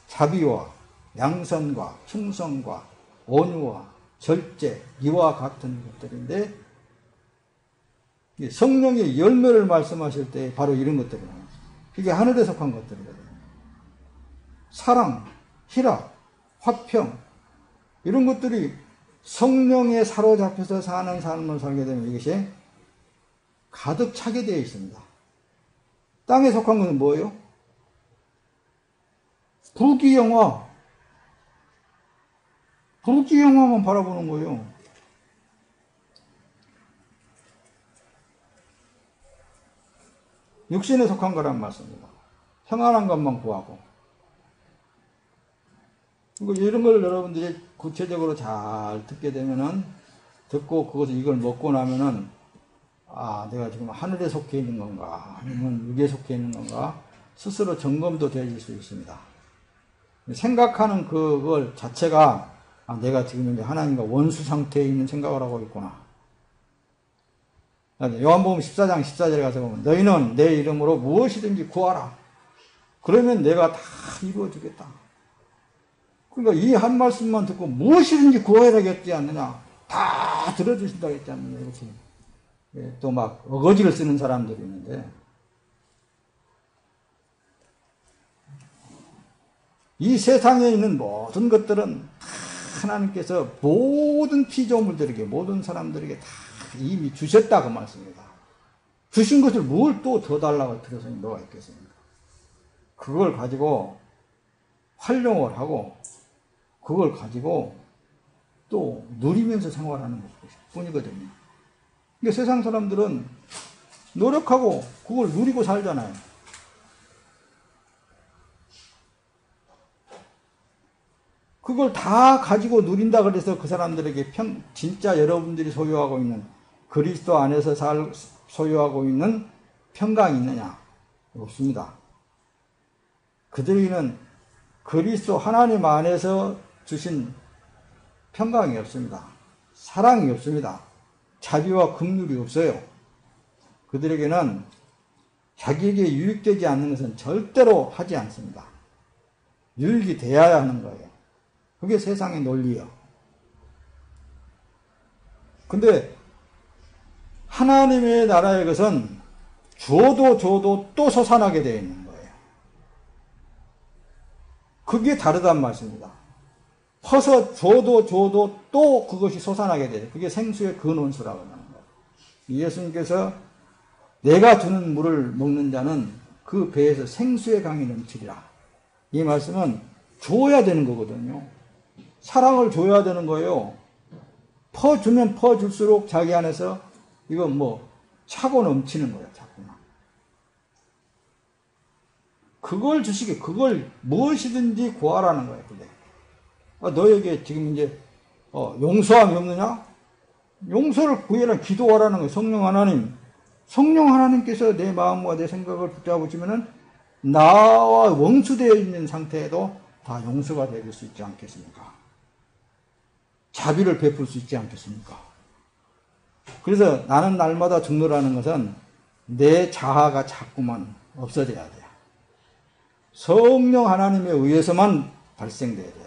자비와 양선과 충성과 온유와 절제 이와 같은 것들인데 성령의 열매를 말씀하실 때 바로 이런 것들이에요. 이게 하늘에 속한 것들이거든요. 사랑, 희락, 화평 이런 것들이 성령에 사로잡혀서 사는 삶을 살게 되면 이것이 가득 차게 되어 있습니다. 땅에 속한 것은 뭐예요? 부귀영화. 부귀영화만 바라보는 거예요. 육신에 속한 거란 말씀입니다. 평안한 것만 구하고. 이런 걸 여러분들이 구체적으로 잘 듣게 되면은, 듣고 그것을 이걸 먹고 나면은, 아, 내가 지금 하늘에 속해 있는 건가, 아니면 육에 속해 있는 건가, 스스로 점검도 되실 수 있습니다. 생각하는 그걸 자체가, 아, 내가 지금 이제 하나님과 원수 상태에 있는 생각을 하고 있구나. 요한복음 14장 14절에 가서 보면, 너희는 내 이름으로 무엇이든지 구하라. 그러면 내가 다 이루어주겠다. 그러니까 이 한 말씀만 듣고 무엇이든지 구해야 되겠지 않느냐. 다 들어주신다고 했지 않느냐. 이렇게. 또 막 어거지를 쓰는 사람들이 있는데, 이 세상에 있는 모든 것들은 다 하나님께서 모든 피조물들에게, 모든 사람들에게 다 이미 주셨다 그 말씀입니다. 주신 것을 뭘 또 더 달라고 들어서 뭐가 있겠습니까? 그걸 가지고 활용을 하고 그걸 가지고 또 누리면서 생활하는 것 뿐이거든요. 그러니까 세상 사람들은 노력하고 그걸 누리고 살잖아요. 그걸 다 가지고 누린다 그래서 그 사람들에게 진짜 여러분들이 소유하고 있는 그리스도 안에서 소유하고 있는 평강이 있느냐? 없습니다. 그들에게는 그리스도 하나님 안에서 주신 평강이 없습니다. 사랑이 없습니다. 자비와 긍휼이 없어요. 그들에게는 자기에게 유익되지 않는 것은 절대로 하지 않습니다. 유익이 돼야 하는 거예요. 그게 세상의 논리예요. 근데 하나님의 나라의 것은 줘도 또 솟아나게 되어 있는 거예요. 그게 다르단 말씀입니다. 퍼서 줘도 또 그것이 솟아나게 돼요. 그게 생수의 근원수라고 하는 거예요. 예수님께서 내가 주는 물을 먹는 자는 그 배에서 생수의 강이 넘치리라. 이 말씀은 줘야 되는 거거든요. 사랑을 줘야 되는 거예요. 퍼주면 퍼줄수록 자기 안에서 이건 뭐 차고 넘치는 거예요. 자꾸만. 그걸 주시게, 그걸 무엇이든지 구하라는 거예요. 근데 너에게 지금 이제 용서함이 없느냐? 용서를 구해라, 기도하라는 거예요. 성령 하나님. 성령 하나님께서 내 마음과 내 생각을 붙잡으시면은 나와 원수되어 있는 상태에도 다 용서가 될 수 있지 않겠습니까? 자비를 베풀 수 있지 않겠습니까? 그래서 나는 날마다 죽노라는 것은 내 자아가 자꾸만 없어져야 돼요. 성령 하나님에 의해서만 발생돼야 돼요.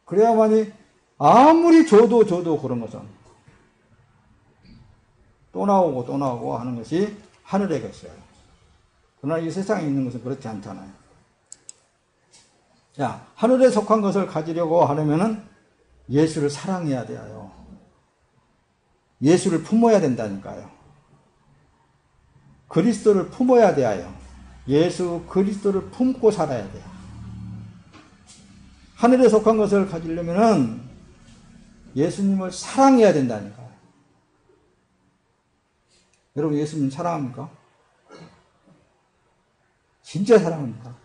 그래야만이 아무리 줘도 그런 것은 또 나오고 하는 것이 하늘의 것이에요. 그러나 이 세상에 있는 것은 그렇지 않잖아요. 자, 하늘에 속한 것을 가지려고 하려면은 예수를 사랑해야 돼요. 예수를 품어야 된다니까요. 그리스도를 품어야 돼요. 예수 그리스도를 품고 살아야 돼요. 하늘에 속한 것을 가지려면은 예수님을 사랑해야 된다니까요. 여러분 예수님 사랑합니까? 진짜 사랑합니까?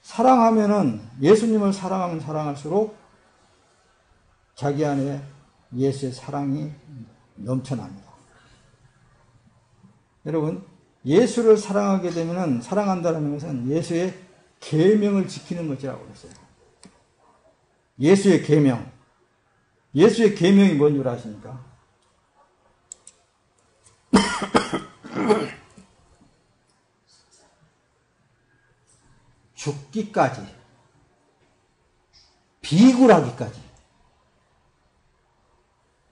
사랑하면은 예수님을 사랑하면 사랑할수록 자기 안에 예수의 사랑이 넘쳐납니다. 여러분 예수를 사랑하게 되면은 사랑한다는 것은 예수의 계명을 지키는 것이라고 그랬어요. 예수의 계명. 예수의 계명이 뭔 줄 아십니까? 죽기까지, 비굴하기까지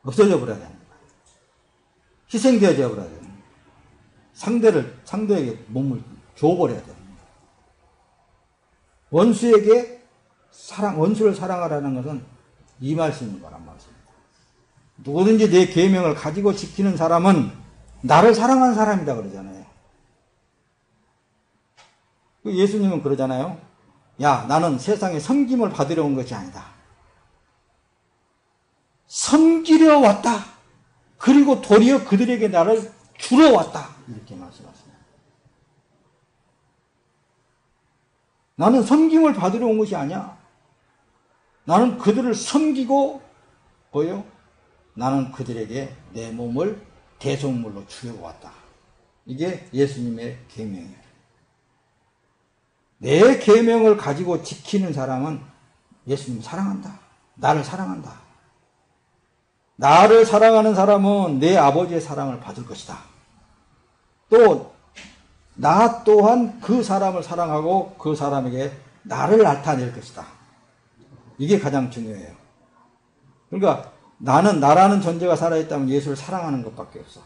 없어져 버려야 됩니다. 희생되어져 버려야 됩니다. 상대에게 몸을 줘버려야 됩니다. 원수에게 원수를 사랑하라는 것은 이 말씀인 거란 말씀입니다. 누구든지 내 계명을 가지고 지키는 사람은 나를 사랑하는 사람이다 그러잖아요. 예수님은 그러잖아요. 야, 나는 세상에 섬김을 받으려 온 것이 아니다. 섬기려 왔다. 그리고 도리어 그들에게 나를 주러 왔다. 이렇게 말씀하십니다. 나는 섬김을 받으러 온 것이 아니야. 나는 그들을 섬기고 뭐요? 나는 그들에게 내 몸을 대속물로 주려고 왔다. 이게 예수님의 계명이에요. 내 계명을 가지고 지키는 사람은 예수님을 사랑한다. 나를 사랑한다. 나를 사랑하는 사람은 내 아버지의 사랑을 받을 것이다. 또 나 또한 그 사람을 사랑하고 그 사람에게 나를 나타낼 것이다. 이게 가장 중요해요. 그러니까 나는 나라는 존재가 살아있다면 예수를 사랑하는 것밖에 없어.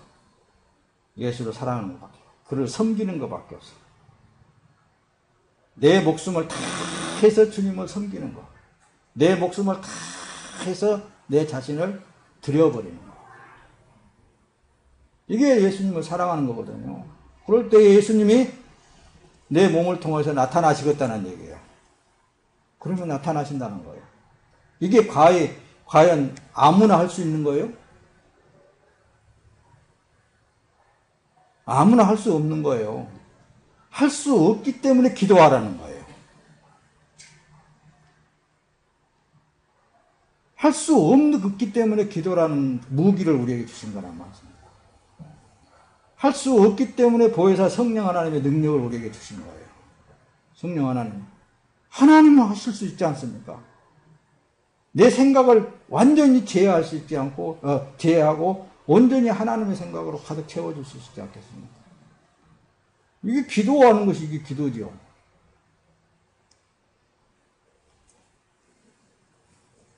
예수를 사랑하는 것밖에 없어. 그를 섬기는 것밖에 없어. 내 목숨을 다 해서 주님을 섬기는 것. 내 목숨을 다 해서 내 자신을 드려버리는 것. 이게 예수님을 사랑하는 거거든요. 그럴 때 예수님이 내 몸을 통해서 나타나시겠다는 얘기예요. 그러면 나타나신다는 거예요. 이게 과연 아무나 할 수 있는 거예요? 아무나 할 수 없는 거예요. 할 수 없기 때문에 기도하라는 거예요. 할 수 없기 때문에 기도라는 무기를 우리에게 주신 거란 말씀입니다. 할 수 없기 때문에 보혜사 성령 하나님의 능력을 우리에게 주신 거예요. 성령 하나님. 하나님은 하실 수 있지 않습니까? 내 생각을 완전히 제어할 수 있지 않고, 제어하고 온전히 하나님의 생각으로 가득 채워줄 수 있지 않겠습니까? 이게 기도하는 것이 이게 기도죠.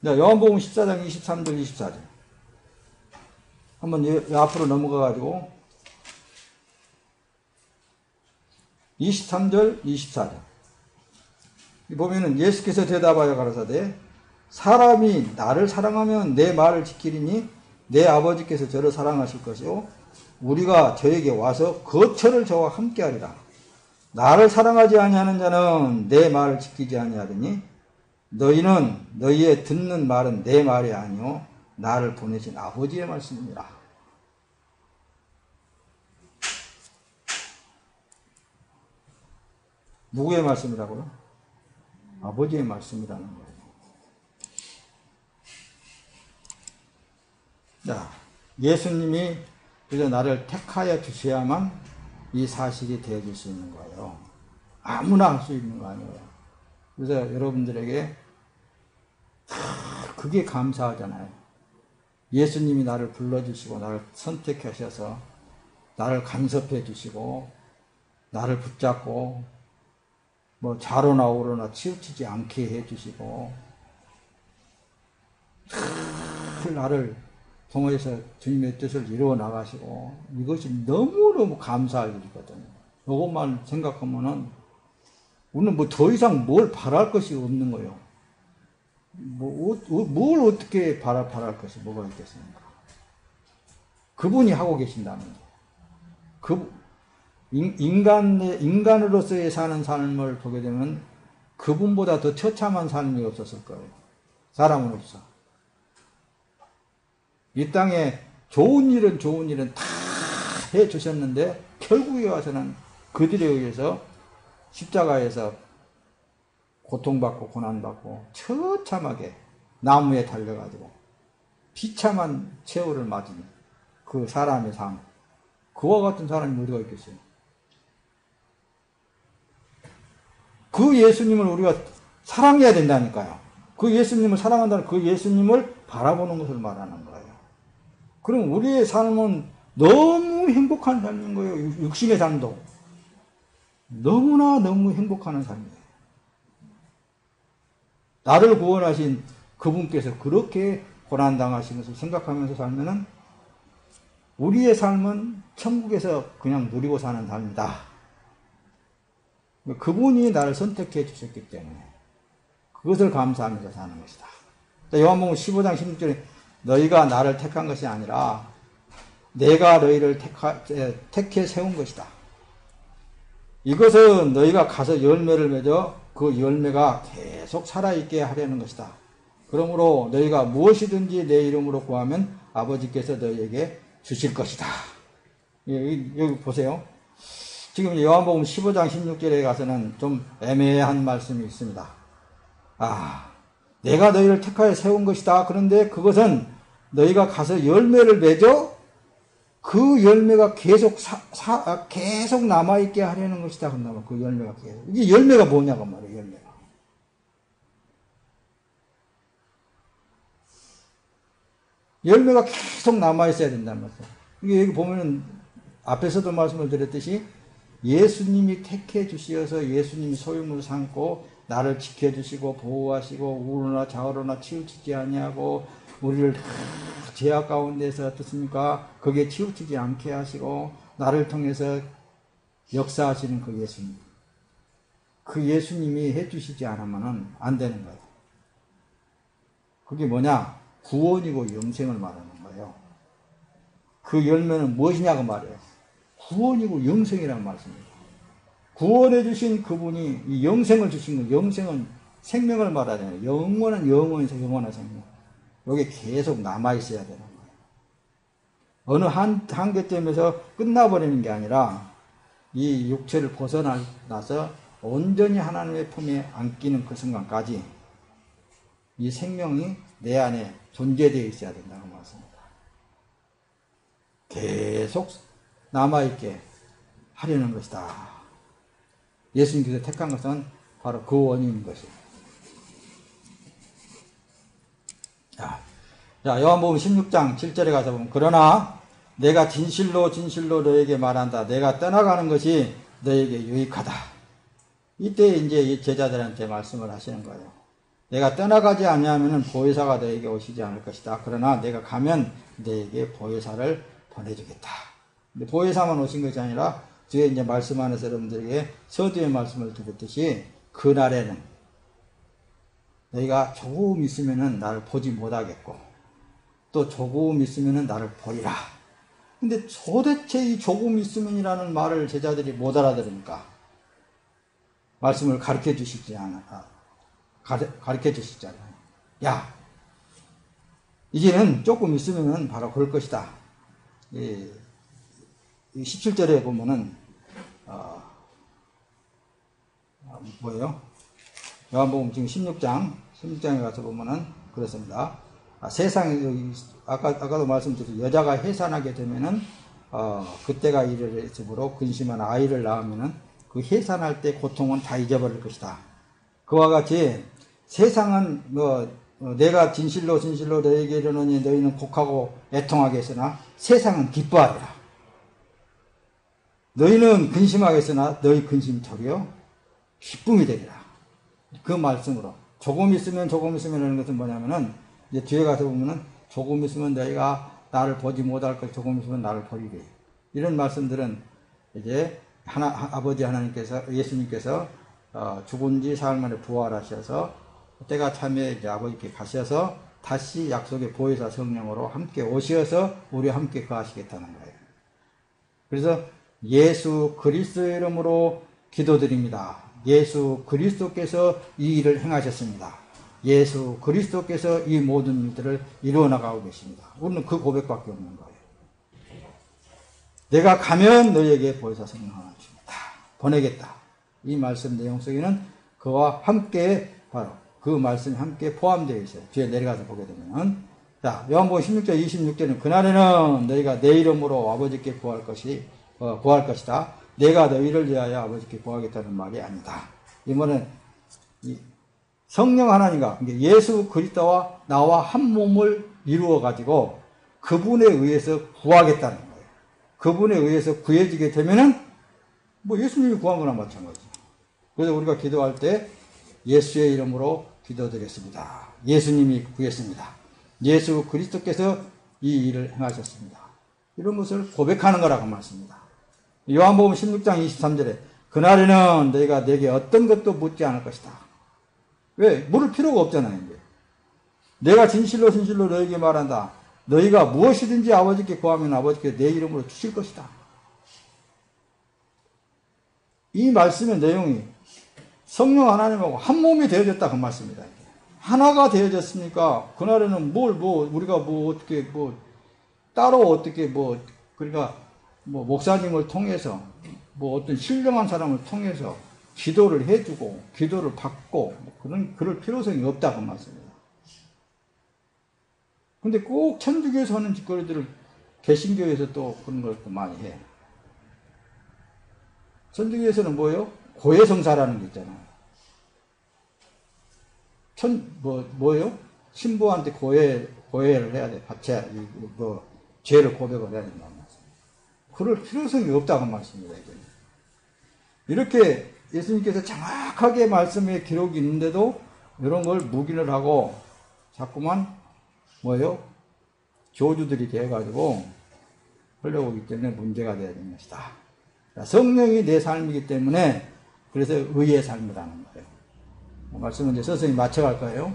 자, 요한복음 14장 23절 24절. 한번 앞으로 넘어가가지고 23절 24절. 보면은 예수께서 대답하여 가라사대 사람이 나를 사랑하면 내 말을 지키리니 내 아버지께서 저를 사랑하실 것이요 우리가 저에게 와서 거처를 저와 함께하리라. 나를 사랑하지 아니하는 자는 내 말을 지키지 아니하리니 너희는 너희의 듣는 말은 내 말이 아니요 나를 보내신 아버지의 말씀이니라. 누구의 말씀이라고요? 아버지의 말씀이라는 거예요. 자, 예수님이 그저 나를 택하여 주셔야만 이 사실이 되어질 수 있는 거예요. 아무나 할 수 있는 거 아니에요. 그래서 여러분들에게 그게 감사하잖아요. 예수님이 나를 불러주시고 나를 선택하셔서 나를 간섭해 주시고 나를 붙잡고 뭐 좌로나 우로나 치우치지 않게 해주시고 나를 통해서 주님의 뜻을 이루어 나가시고 이것이 너무너무 감사할 일이거든요. 이것만 생각하면은 우리는 뭐 더 이상 뭘 바랄 것이 없는 거예요. 뭘 어떻게 바랄 것이 뭐가 있겠습니까? 그분이 하고 계신다는 거예요. 인간으로서의 사는 삶을 보게 되면 그분보다 더 처참한 삶이 없었을 거예요. 사람으로서. 이 땅에 좋은 일은 다 해주셨는데 결국에 와서는 그들에 의해서 십자가에서 고통받고 고난받고 처참하게 나무에 달려가지고 비참한 최후를 맞은 그 사람의 삶. 그와 같은 사람이 어디가 있겠어요? 그 예수님을 우리가 사랑해야 된다니까요. 그 예수님을 사랑한다는 그 예수님을 바라보는 것을 말하는 거예요. 그럼 우리의 삶은 너무 행복한 삶인 거예요. 육신의 삶도. 너무 행복한 삶이에요. 나를 구원하신 그분께서 그렇게 고난당하신 것을 생각하면서 살면은 우리의 삶은 천국에서 그냥 누리고 사는 삶이다. 그분이 나를 선택해 주셨기 때문에 그것을 감사하면서 사는 것이다. 요한복음 15장 16절에 너희가 나를 택한 것이 아니라 내가 너희를 택해 세운 것이다. 이것은 너희가 가서 열매를 맺어 그 열매가 계속 살아있게 하려는 것이다. 그러므로 너희가 무엇이든지 내 이름으로 구하면 아버지께서 너희에게 주실 것이다. 여기 보세요. 지금 요한복음 15장 16절에 가서는 좀 애매한 말씀이 있습니다. 내가 너희를 택하여 세운 것이다. 그런데 그것은 너희가 가서 열매를 맺어 그 열매가 계속 계속 남아있게 하려는 것이다. 그런다면 그 열매가 계속. 이게 열매가 뭐냐고 말이에요, 열매가. 열매가 계속 남아있어야 된다는 거죠. 이게 여기 보면은 앞에서도 말씀을 드렸듯이 예수님이 택해 주시어서 예수님이 소유물을 삼고 나를 지켜주시고 보호하시고 우로나 좌우로나 치우치지 아니하고 우리를 죄악 가운데서 어떻습니까? 거기에 치우치지 않게 하시고 나를 통해서 역사하시는 그 예수님. 그 예수님이 해주시지 않으면 안 되는 거예요. 그게 뭐냐? 구원이고 영생을 말하는 거예요. 그 열매는 무엇이냐고 말해요. 구원이고 영생이라는 말씀입니다. 구원해 주신 그분이 이 영생을 주신 거, 영생은 생명을 말하잖아요. 영원한 영원에서 영원한 생명. 여기 계속 남아있어야 되는 거예요. 어느 한계점에서 끝나버리는 게 아니라 이 육체를 벗어나서 온전히 하나님의 품에 안기는 그 순간까지 이 생명이 내 안에 존재되어 있어야 된다는 말씀입니다. 계속 남아있게 하려는 것이다. 예수님께서 택한 것은 바로 그 원인인 것입니다. 자, 요한복음 16장 7절에 가서 보면 그러나 내가 진실로 너에게 말한다. 내가 떠나가는 것이 너에게 유익하다. 이때 이제 제자들한테 말씀을 하시는 거예요. 내가 떠나가지 아니하면 보혜사가 너에게 오시지 않을 것이다. 그러나 내가 가면 너에게 보혜사를 보내주겠다. 근데 보혜사만 오신 것이 아니라 뒤에 이제 말씀하는 여러분들에게 서두에 말씀을 드렸듯이 그날에는 너희가 조금 있으면은 나를 보지 못하겠고 또 조금 있으면은 나를 보리라. 근데 도대체 이 조금 있으면이라는 말을 제자들이 못 알아들으니까 말씀을 가르쳐 주시지 않아요. 야, 이제는 조금 있으면은 바로 그럴 것이다. 17절에 보면은 뭐예요? 요한복음 지금 16장에 가서 보면은 그렇습니다. 세상에 아까도 말씀드렸죠. 여자가 해산하게 되면은 그때가 이르므로 근심한 아이를 낳으면은 그 해산할 때 고통은 다 잊어버릴 것이다. 그와 같이 세상은 내가 진실로 너에게 이르노니 너희는 곡하고 애통하겠으나 세상은 기뻐하리라. 너희는 근심하겠으나 너희 근심이 도리어 기쁨이 되리라. 그 말씀으로 조금 있으면 하는 것은 뭐냐면은 이제 뒤에 가서 보면은 조금 있으면 너희가 나를 보지 못할 것, 조금 있으면 나를 보리리. 이런 말씀들은 이제 아버지 하나님께서 예수님께서 죽은 지 사흘 만에 부활하셔서 때가 참에 이제 아버지께 가셔서 다시 약속의 보혜사 성령으로 함께 오셔서 우리와 함께 거하시겠다는 거예요. 그래서 예수 그리스도의 이름으로 기도드립니다. 예수 그리스도께서 이 일을 행하셨습니다. 예수 그리스도께서 이 모든 일들을 이루어 나가고 계십니다. 우리는 그 고백밖에 없는 거예요. 내가 가면 너희에게 보혜사 성령 하나 줍니다. 보내겠다. 이 말씀 내용 속에는 그와 함께 바로 그 말씀이 함께 포함되어 있어요. 뒤에 내려가서 보게 되면 자, 요한복음 16장 26절은 그날에는 너희가 내 이름으로 아버지께 구할 것이다. 내가 너희를 위하여 아버지께 구하겠다는 말이 아니다. 이 말은 성령 하나님과 예수 그리스도와 나와 한 몸을 이루어 가지고 그분에 의해서 구하겠다는 거예요. 그분에 의해서 구해지게 되면은 뭐 예수님이 구한 거나 마찬가지죠. 그래서 우리가 기도할 때 예수의 이름으로 기도드렸습니다. 예수님이 구했습니다. 예수 그리스도께서 이 일을 행하셨습니다. 이런 것을 고백하는 거라고 말씀입니다. 요한복음 16장 23절에 그날에는 너희가 내게 어떤 것도 묻지 않을 것이다. 왜? 물을 필요가 없잖아요. 이제. 내가 진실로 너에게 말한다. 너희가 무엇이든지 아버지께 구하면 아버지께 내 이름으로 주실 것이다. 이 말씀의 내용이 성령 하나님하고 한 몸이 되어졌다 그 말씀입니다. 하나가 되어졌으니까 그날에는 우리가 어떻게 따로 어떻게 그러니까 목사님을 통해서 어떤 신령한 사람을 통해서 기도를 해주고 기도를 받고 그럴 필요성이 없다 그 말씀입니다. 근데 꼭 천주교에서 하는 짓거리들을 개신교에서 또 그런 걸 또 많이 해. 천주교에서는 뭐예요? 고해성사라는 게 있잖아요. 뭐예요? 신부한테 고해를 해야 돼. 죄를 고백을 해야 된다는 말씀입니다. 그럴 필요성이 없다고 말씀입니다. 이렇게 예수님께서 정확하게 말씀에 기록이 있는데도 이런 걸 묵인을 하고 자꾸만 뭐예요? 교주들이 되어가지고 흘러오기 때문에 문제가 되어야 되는 것이다. 성령이 내 삶이기 때문에 그래서 의의 삶이라는 거예요. 말씀은 이제 서서히 맞춰갈 거예요.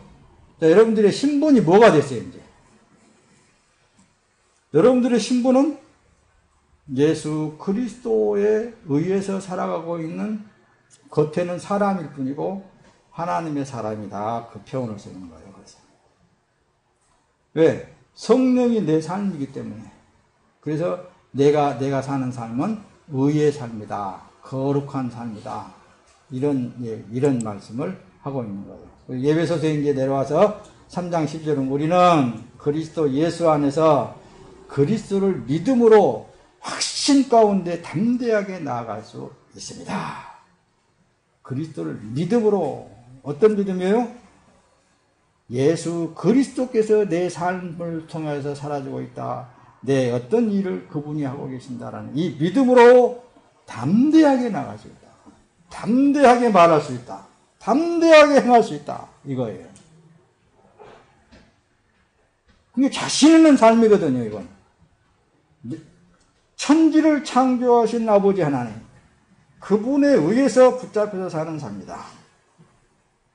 자, 여러분들의 신분이 뭐가 됐어요, 이제? 여러분들의 신분은 예수 그리스도에 의해서 살아가고 있는 겉에는 사람일 뿐이고 하나님의 사람이다. 그 표현을 쓰는 거예요. 그래서. 왜? 성령이 내 삶이기 때문에. 그래서 내가 사는 삶은 의의 삶이다. 거룩한 삶이다. 이런 말씀을 하고 있는 거예요. 예배소서에 이제 내려와서 3장 10절은 우리는 그리스도 예수 안에서 그리스도를 믿음으로 확신 가운데 담대하게 나아갈 수 있습니다. 그리스도를 믿음으로 어떤 믿음이에요? 예수 그리스도께서 내 삶을 통해서 사라지고 있다. 내 어떤 일을 그분이 하고 계신다라는 이 믿음으로 담대하게 나갈 수 있다. 담대하게 말할 수 있다. 담대하게 행할 수 있다. 이거예요. 그게 자신 있는 삶이거든요, 이건. 천지를 창조하신 아버지 하나님, 그분에 의해서 붙잡혀서 사는 삶이다.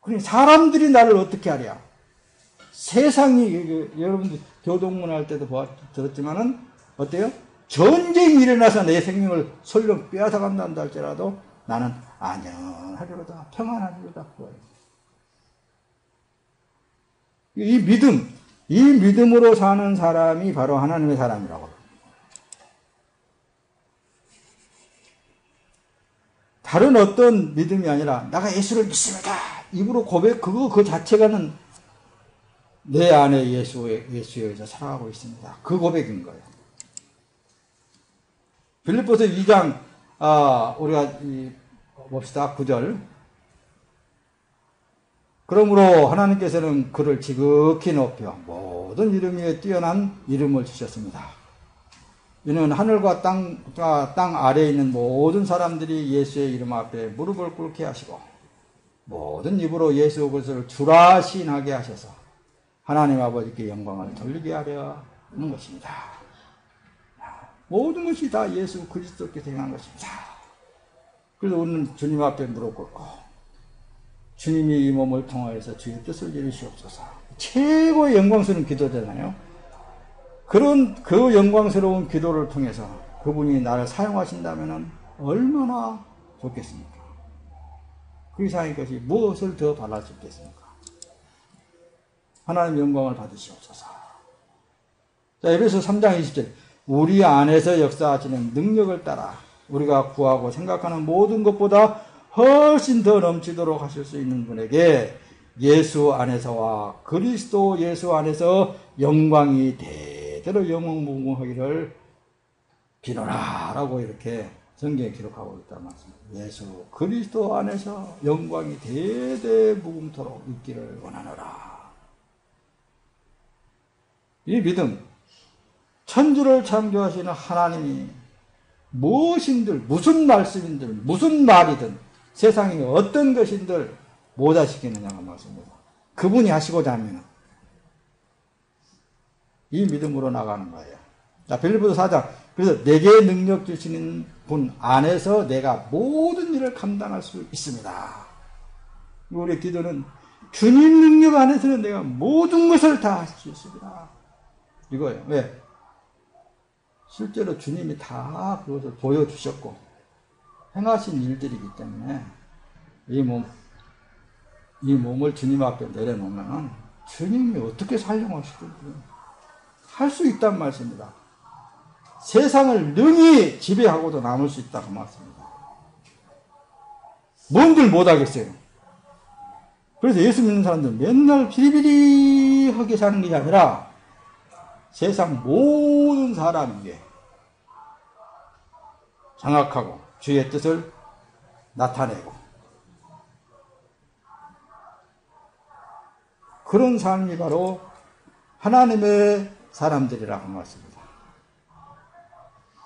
그러니 사람들이 나를 어떻게 하랴? 세상이, 여러분들 교동문 할 때도 들었지만은, 어때요? 전쟁이 일어나서 내 생명을 설령 빼앗아간다 할지라도 나는 안녕하리로다, 평안하리로다. 이 믿음으로 사는 사람이 바로 하나님의 사람이라고. 다른 어떤 믿음이 아니라 내가 예수를 믿습니다. 입으로 고백 그 자체가는 내 안에 예수에 의해서 살아가고 있습니다. 그 고백인 거예요. 빌립보서 2장 우리가 봅시다. 9절. 그러므로 하나님께서는 그를 지극히 높여 모든 이름 위에 뛰어난 이름을 주셨습니다. 이는 하늘과 땅 아래에 있는 모든 사람들이 예수의 이름 앞에 무릎을 꿇게 하시고 모든 입으로 예수 그리스도를 주라 시인하게 하셔서 하나님 아버지께 영광을 돌리게 하려 하는 것입니다. 모든 것이 다 예수 그리스도께서 행한 것입니다. 그래서 우리는 주님 앞에 무릎 꿇고 주님이 이 몸을 통하여서 주의 뜻을 이루시옵소서. 최고의 영광스러운 기도잖아요. 그런 그 영광스러운 기도를 통해서 그분이 나를 사용하신다면 얼마나 좋겠습니까? 그 이상의 것이 무엇을 더 바랄 수 있겠습니까? 하나님 영광을 받으시옵소서. 자, 에베소 3장 20절. 우리 안에서 역사하시는 능력을 따라 우리가 구하고 생각하는 모든 것보다 훨씬 더 넘치도록 하실 수 있는 분에게 예수 안에서와 그리스도 예수 안에서 영광이 대대로 영원무궁하기를 비노라 라고 이렇게 성경에 기록하고 있다는 말씀입니다. 예수 그리스도 안에서 영광이 대대무궁토록 있기를 원하노라. 이 믿음, 천주를 창조하시는 하나님이 무엇인들, 무슨 말씀인들, 무슨 말이든 세상에 어떤 것인들 못 하시겠느냐가 말씀입니다. 그분이 하시고자 하면 이 믿음으로 나가는 거예요. 자, 빌립보서 4장. 그래서 내게 능력 주시는 분 안에서 내가 모든 일을 감당할 수 있습니다. 우리의 기도는 주님 능력 안에서는 내가 모든 것을 다 할 수 있습니다. 이거예요. 왜? 실제로 주님이 다 그것을 보여주셨고 행하신 일들이기 때문에 이 몸을 주님 앞에 내려놓으면 주님이 어떻게 사용하시든지 할 수 있단 말씀입니다. 세상을 능히 지배하고도 남을 수 있다고 말씀입니다. 뭔들 못하겠어요. 그래서 예수 믿는 사람들 맨날 비리비리하게 사는 게 아니라 세상 모든 사람에게 장악하고 주의 뜻을 나타내고 그런 삶이 바로 하나님의 사람들이라고 말씀입니다.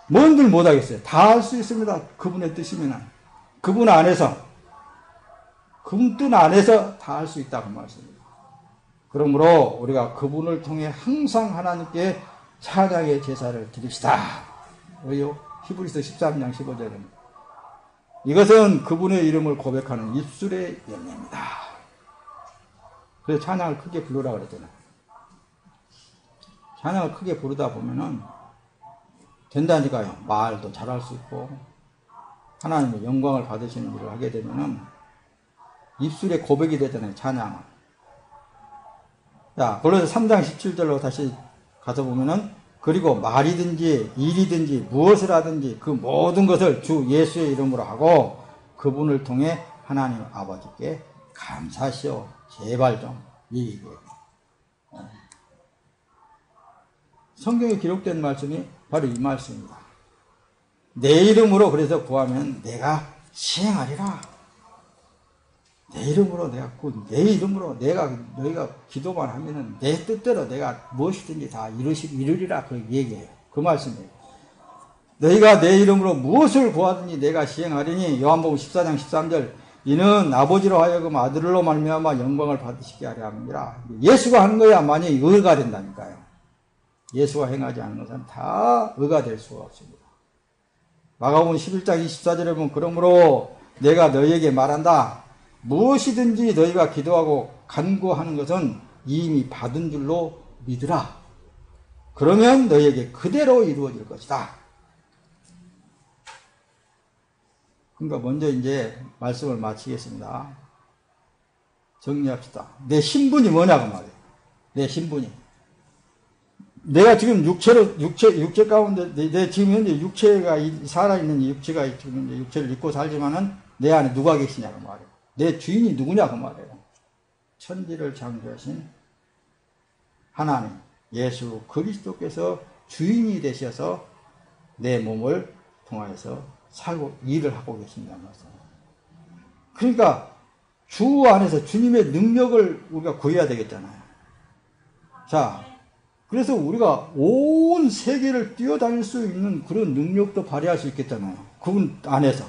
뭔들 못하겠어요. 다 할 수 있습니다. 그분의 뜻이면 그분 안에서 그분 뜻 안에서 다 할 수 있다고 말씀입니다. 그러므로 우리가 그분을 통해 항상 하나님께 찬양의 제사를 드립시다. 왜요? 히브리서 13장 15절은 이것은 그분의 이름을 고백하는 입술의 열매입니다. 그래서 찬양을 크게 부르라 그랬잖아요. 찬양을 크게 부르다 보면은 된다니까요. 말도 잘할 수 있고 하나님의 영광을 받으시는 일을 하게 되면은 입술의 고백이 되잖아요. 찬양은. 자, 골로새 3장 17절로 다시 가서 보면은 그리고 말이든지 일이든지 무엇을 하든지 그 모든 것을 주 예수의 이름으로 하고 그분을 통해 하나님 아버지께 감사시오. 제발 좀 이기게. 성경에 기록된 말씀이 바로 이 말씀입니다. 내 이름으로 그래서 구하면 내가 시행하리라. 내 이름으로 내가 너희가 기도만 하면은 내 뜻대로 내가 무엇이든지 다 이루리라 그 얘기예요. 그 말씀이에요. 너희가 내 이름으로 무엇을 구하든지 내가 시행하리니 요한복음 14장 13절 이는 아버지로 하여금 아들로 말미암아 영광을 받으시게 하려 함이라. 예수가 하는 거야만이 의가 된다니까요. 예수가 행하지 않는 것은 다 의가 될 수가 없습니다. 마가복음 11장 24절에 보면 그러므로 내가 너희에게 말한다. 무엇이든지 너희가 기도하고 간구하는 것은 이미 받은 줄로 믿으라. 그러면 너희에게 그대로 이루어질 것이다. 그러니까 먼저 이제 말씀을 마치겠습니다. 정리합시다. 내 신분이 뭐냐고 말이에요. 내 신분이. 내가 지금 육체 가운데, 내 지금 현재 육체가 살아있는 육체가 지금 이제 육체를 입고 살지만은 내 안에 누가 계시냐고 말이에요. 내 주인이 누구냐고 말이에요. 천지를 창조하신 하나님, 예수 그리스도께서 주인이 되셔서 내 몸을 통하여서 살고 일을 하고 계신다는 말씀입니다. 그러니까 주 안에서 주님의 능력을 우리가 구해야 되겠잖아요. 자, 그래서 우리가 온 세계를 뛰어다닐 수 있는 그런 능력도 발휘할 수 있겠잖아요. 그분 안에서.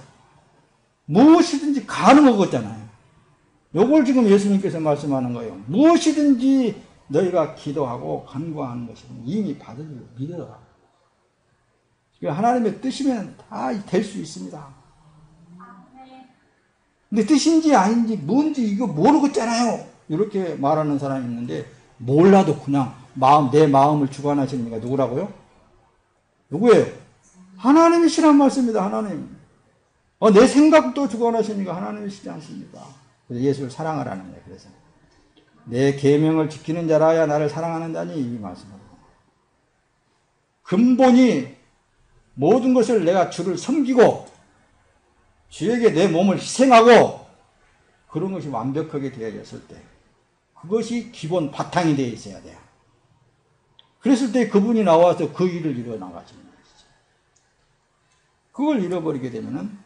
무엇이든지 가능한 거잖아요. 요걸 지금 예수님께서 말씀하는 거예요. 무엇이든지 너희가 기도하고 간구하는 것은 이미 받은 줄 믿어라. 하나님의 뜻이면 다 될 수 있습니다. 근데 뜻인지 아닌지 뭔지 이거 모르겠잖아요. 이렇게 말하는 사람이 있는데 몰라도 그냥 내 마음을 주관하시는 이가 누구라고요? 누구예요? 하나님이시란 말씀입니다. 하나님. 내 생각도 주관하시는 이가 하나님이시지 않습니까? 그래서 예수를 사랑하라는 거예요. 그래서 내 계명을 지키는 자라야 나를 사랑하는다니 이 말씀입니다. 근본이 모든 것을 내가 주를 섬기고 주에게 내 몸을 희생하고 그런 것이 완벽하게 되어졌을 때 그것이 기본 바탕이 되어 있어야 돼요. 그랬을 때 그분이 나와서 그 일을 이루어 나가시는 것이죠. 그걸 잃어버리게 되면은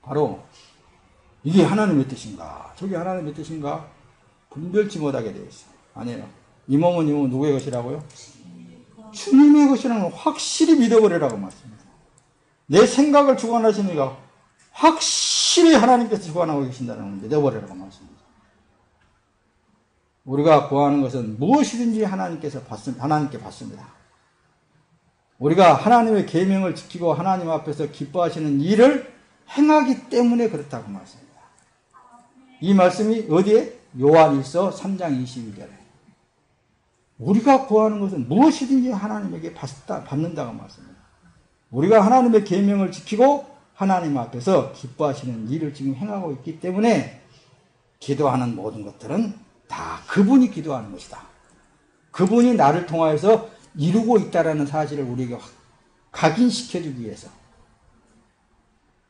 바로 이게 하나님의 뜻인가 저게 하나님의 뜻인가 분별치 못하게 되어 있어요. 아니에요. 이 몸은 누구의 것이라고요? 주님의 것이라는 걸 확실히 믿어버리라고 말씀입니다. 내 생각을 주관하시는 이가 확실히 하나님께서 주관하고 계신다는 걸 믿어버리라고 말씀입니다. 우리가 구하는 것은 무엇이든지 하나님께 받습니다. 우리가 하나님의 계명을 지키고 하나님 앞에서 기뻐하시는 일을 행하기 때문에 그렇다고 말씀합니다. 이 말씀이 어디에? 요한일서 3장 22절에. 우리가 구하는 것은 무엇이든지 하나님에게 받는다고 말씀합니다. 우리가 하나님의 계명을 지키고 하나님 앞에서 기뻐하시는 일을 지금 행하고 있기 때문에 기도하는 모든 것들은 다 그분이 기도하는 것이다. 그분이 나를 통하여서 이루고 있다는 사실을 우리에게 각인시켜주기 위해서.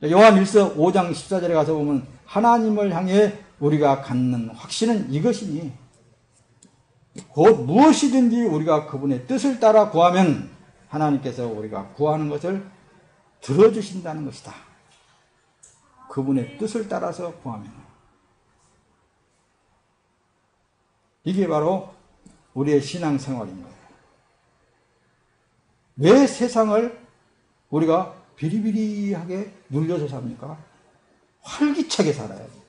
요한일서 5장 14절에 가서 보면 하나님을 향해 우리가 갖는 확신은 이것이니 곧 무엇이든지 우리가 그분의 뜻을 따라 구하면 하나님께서 우리가 구하는 것을 들어주신다는 것이다. 그분의 뜻을 따라서 구하면. 이게 바로 우리의 신앙생활입니다. 왜 세상을 우리가 비리비리하게 눌려서 삽니까? 활기차게 살아야지.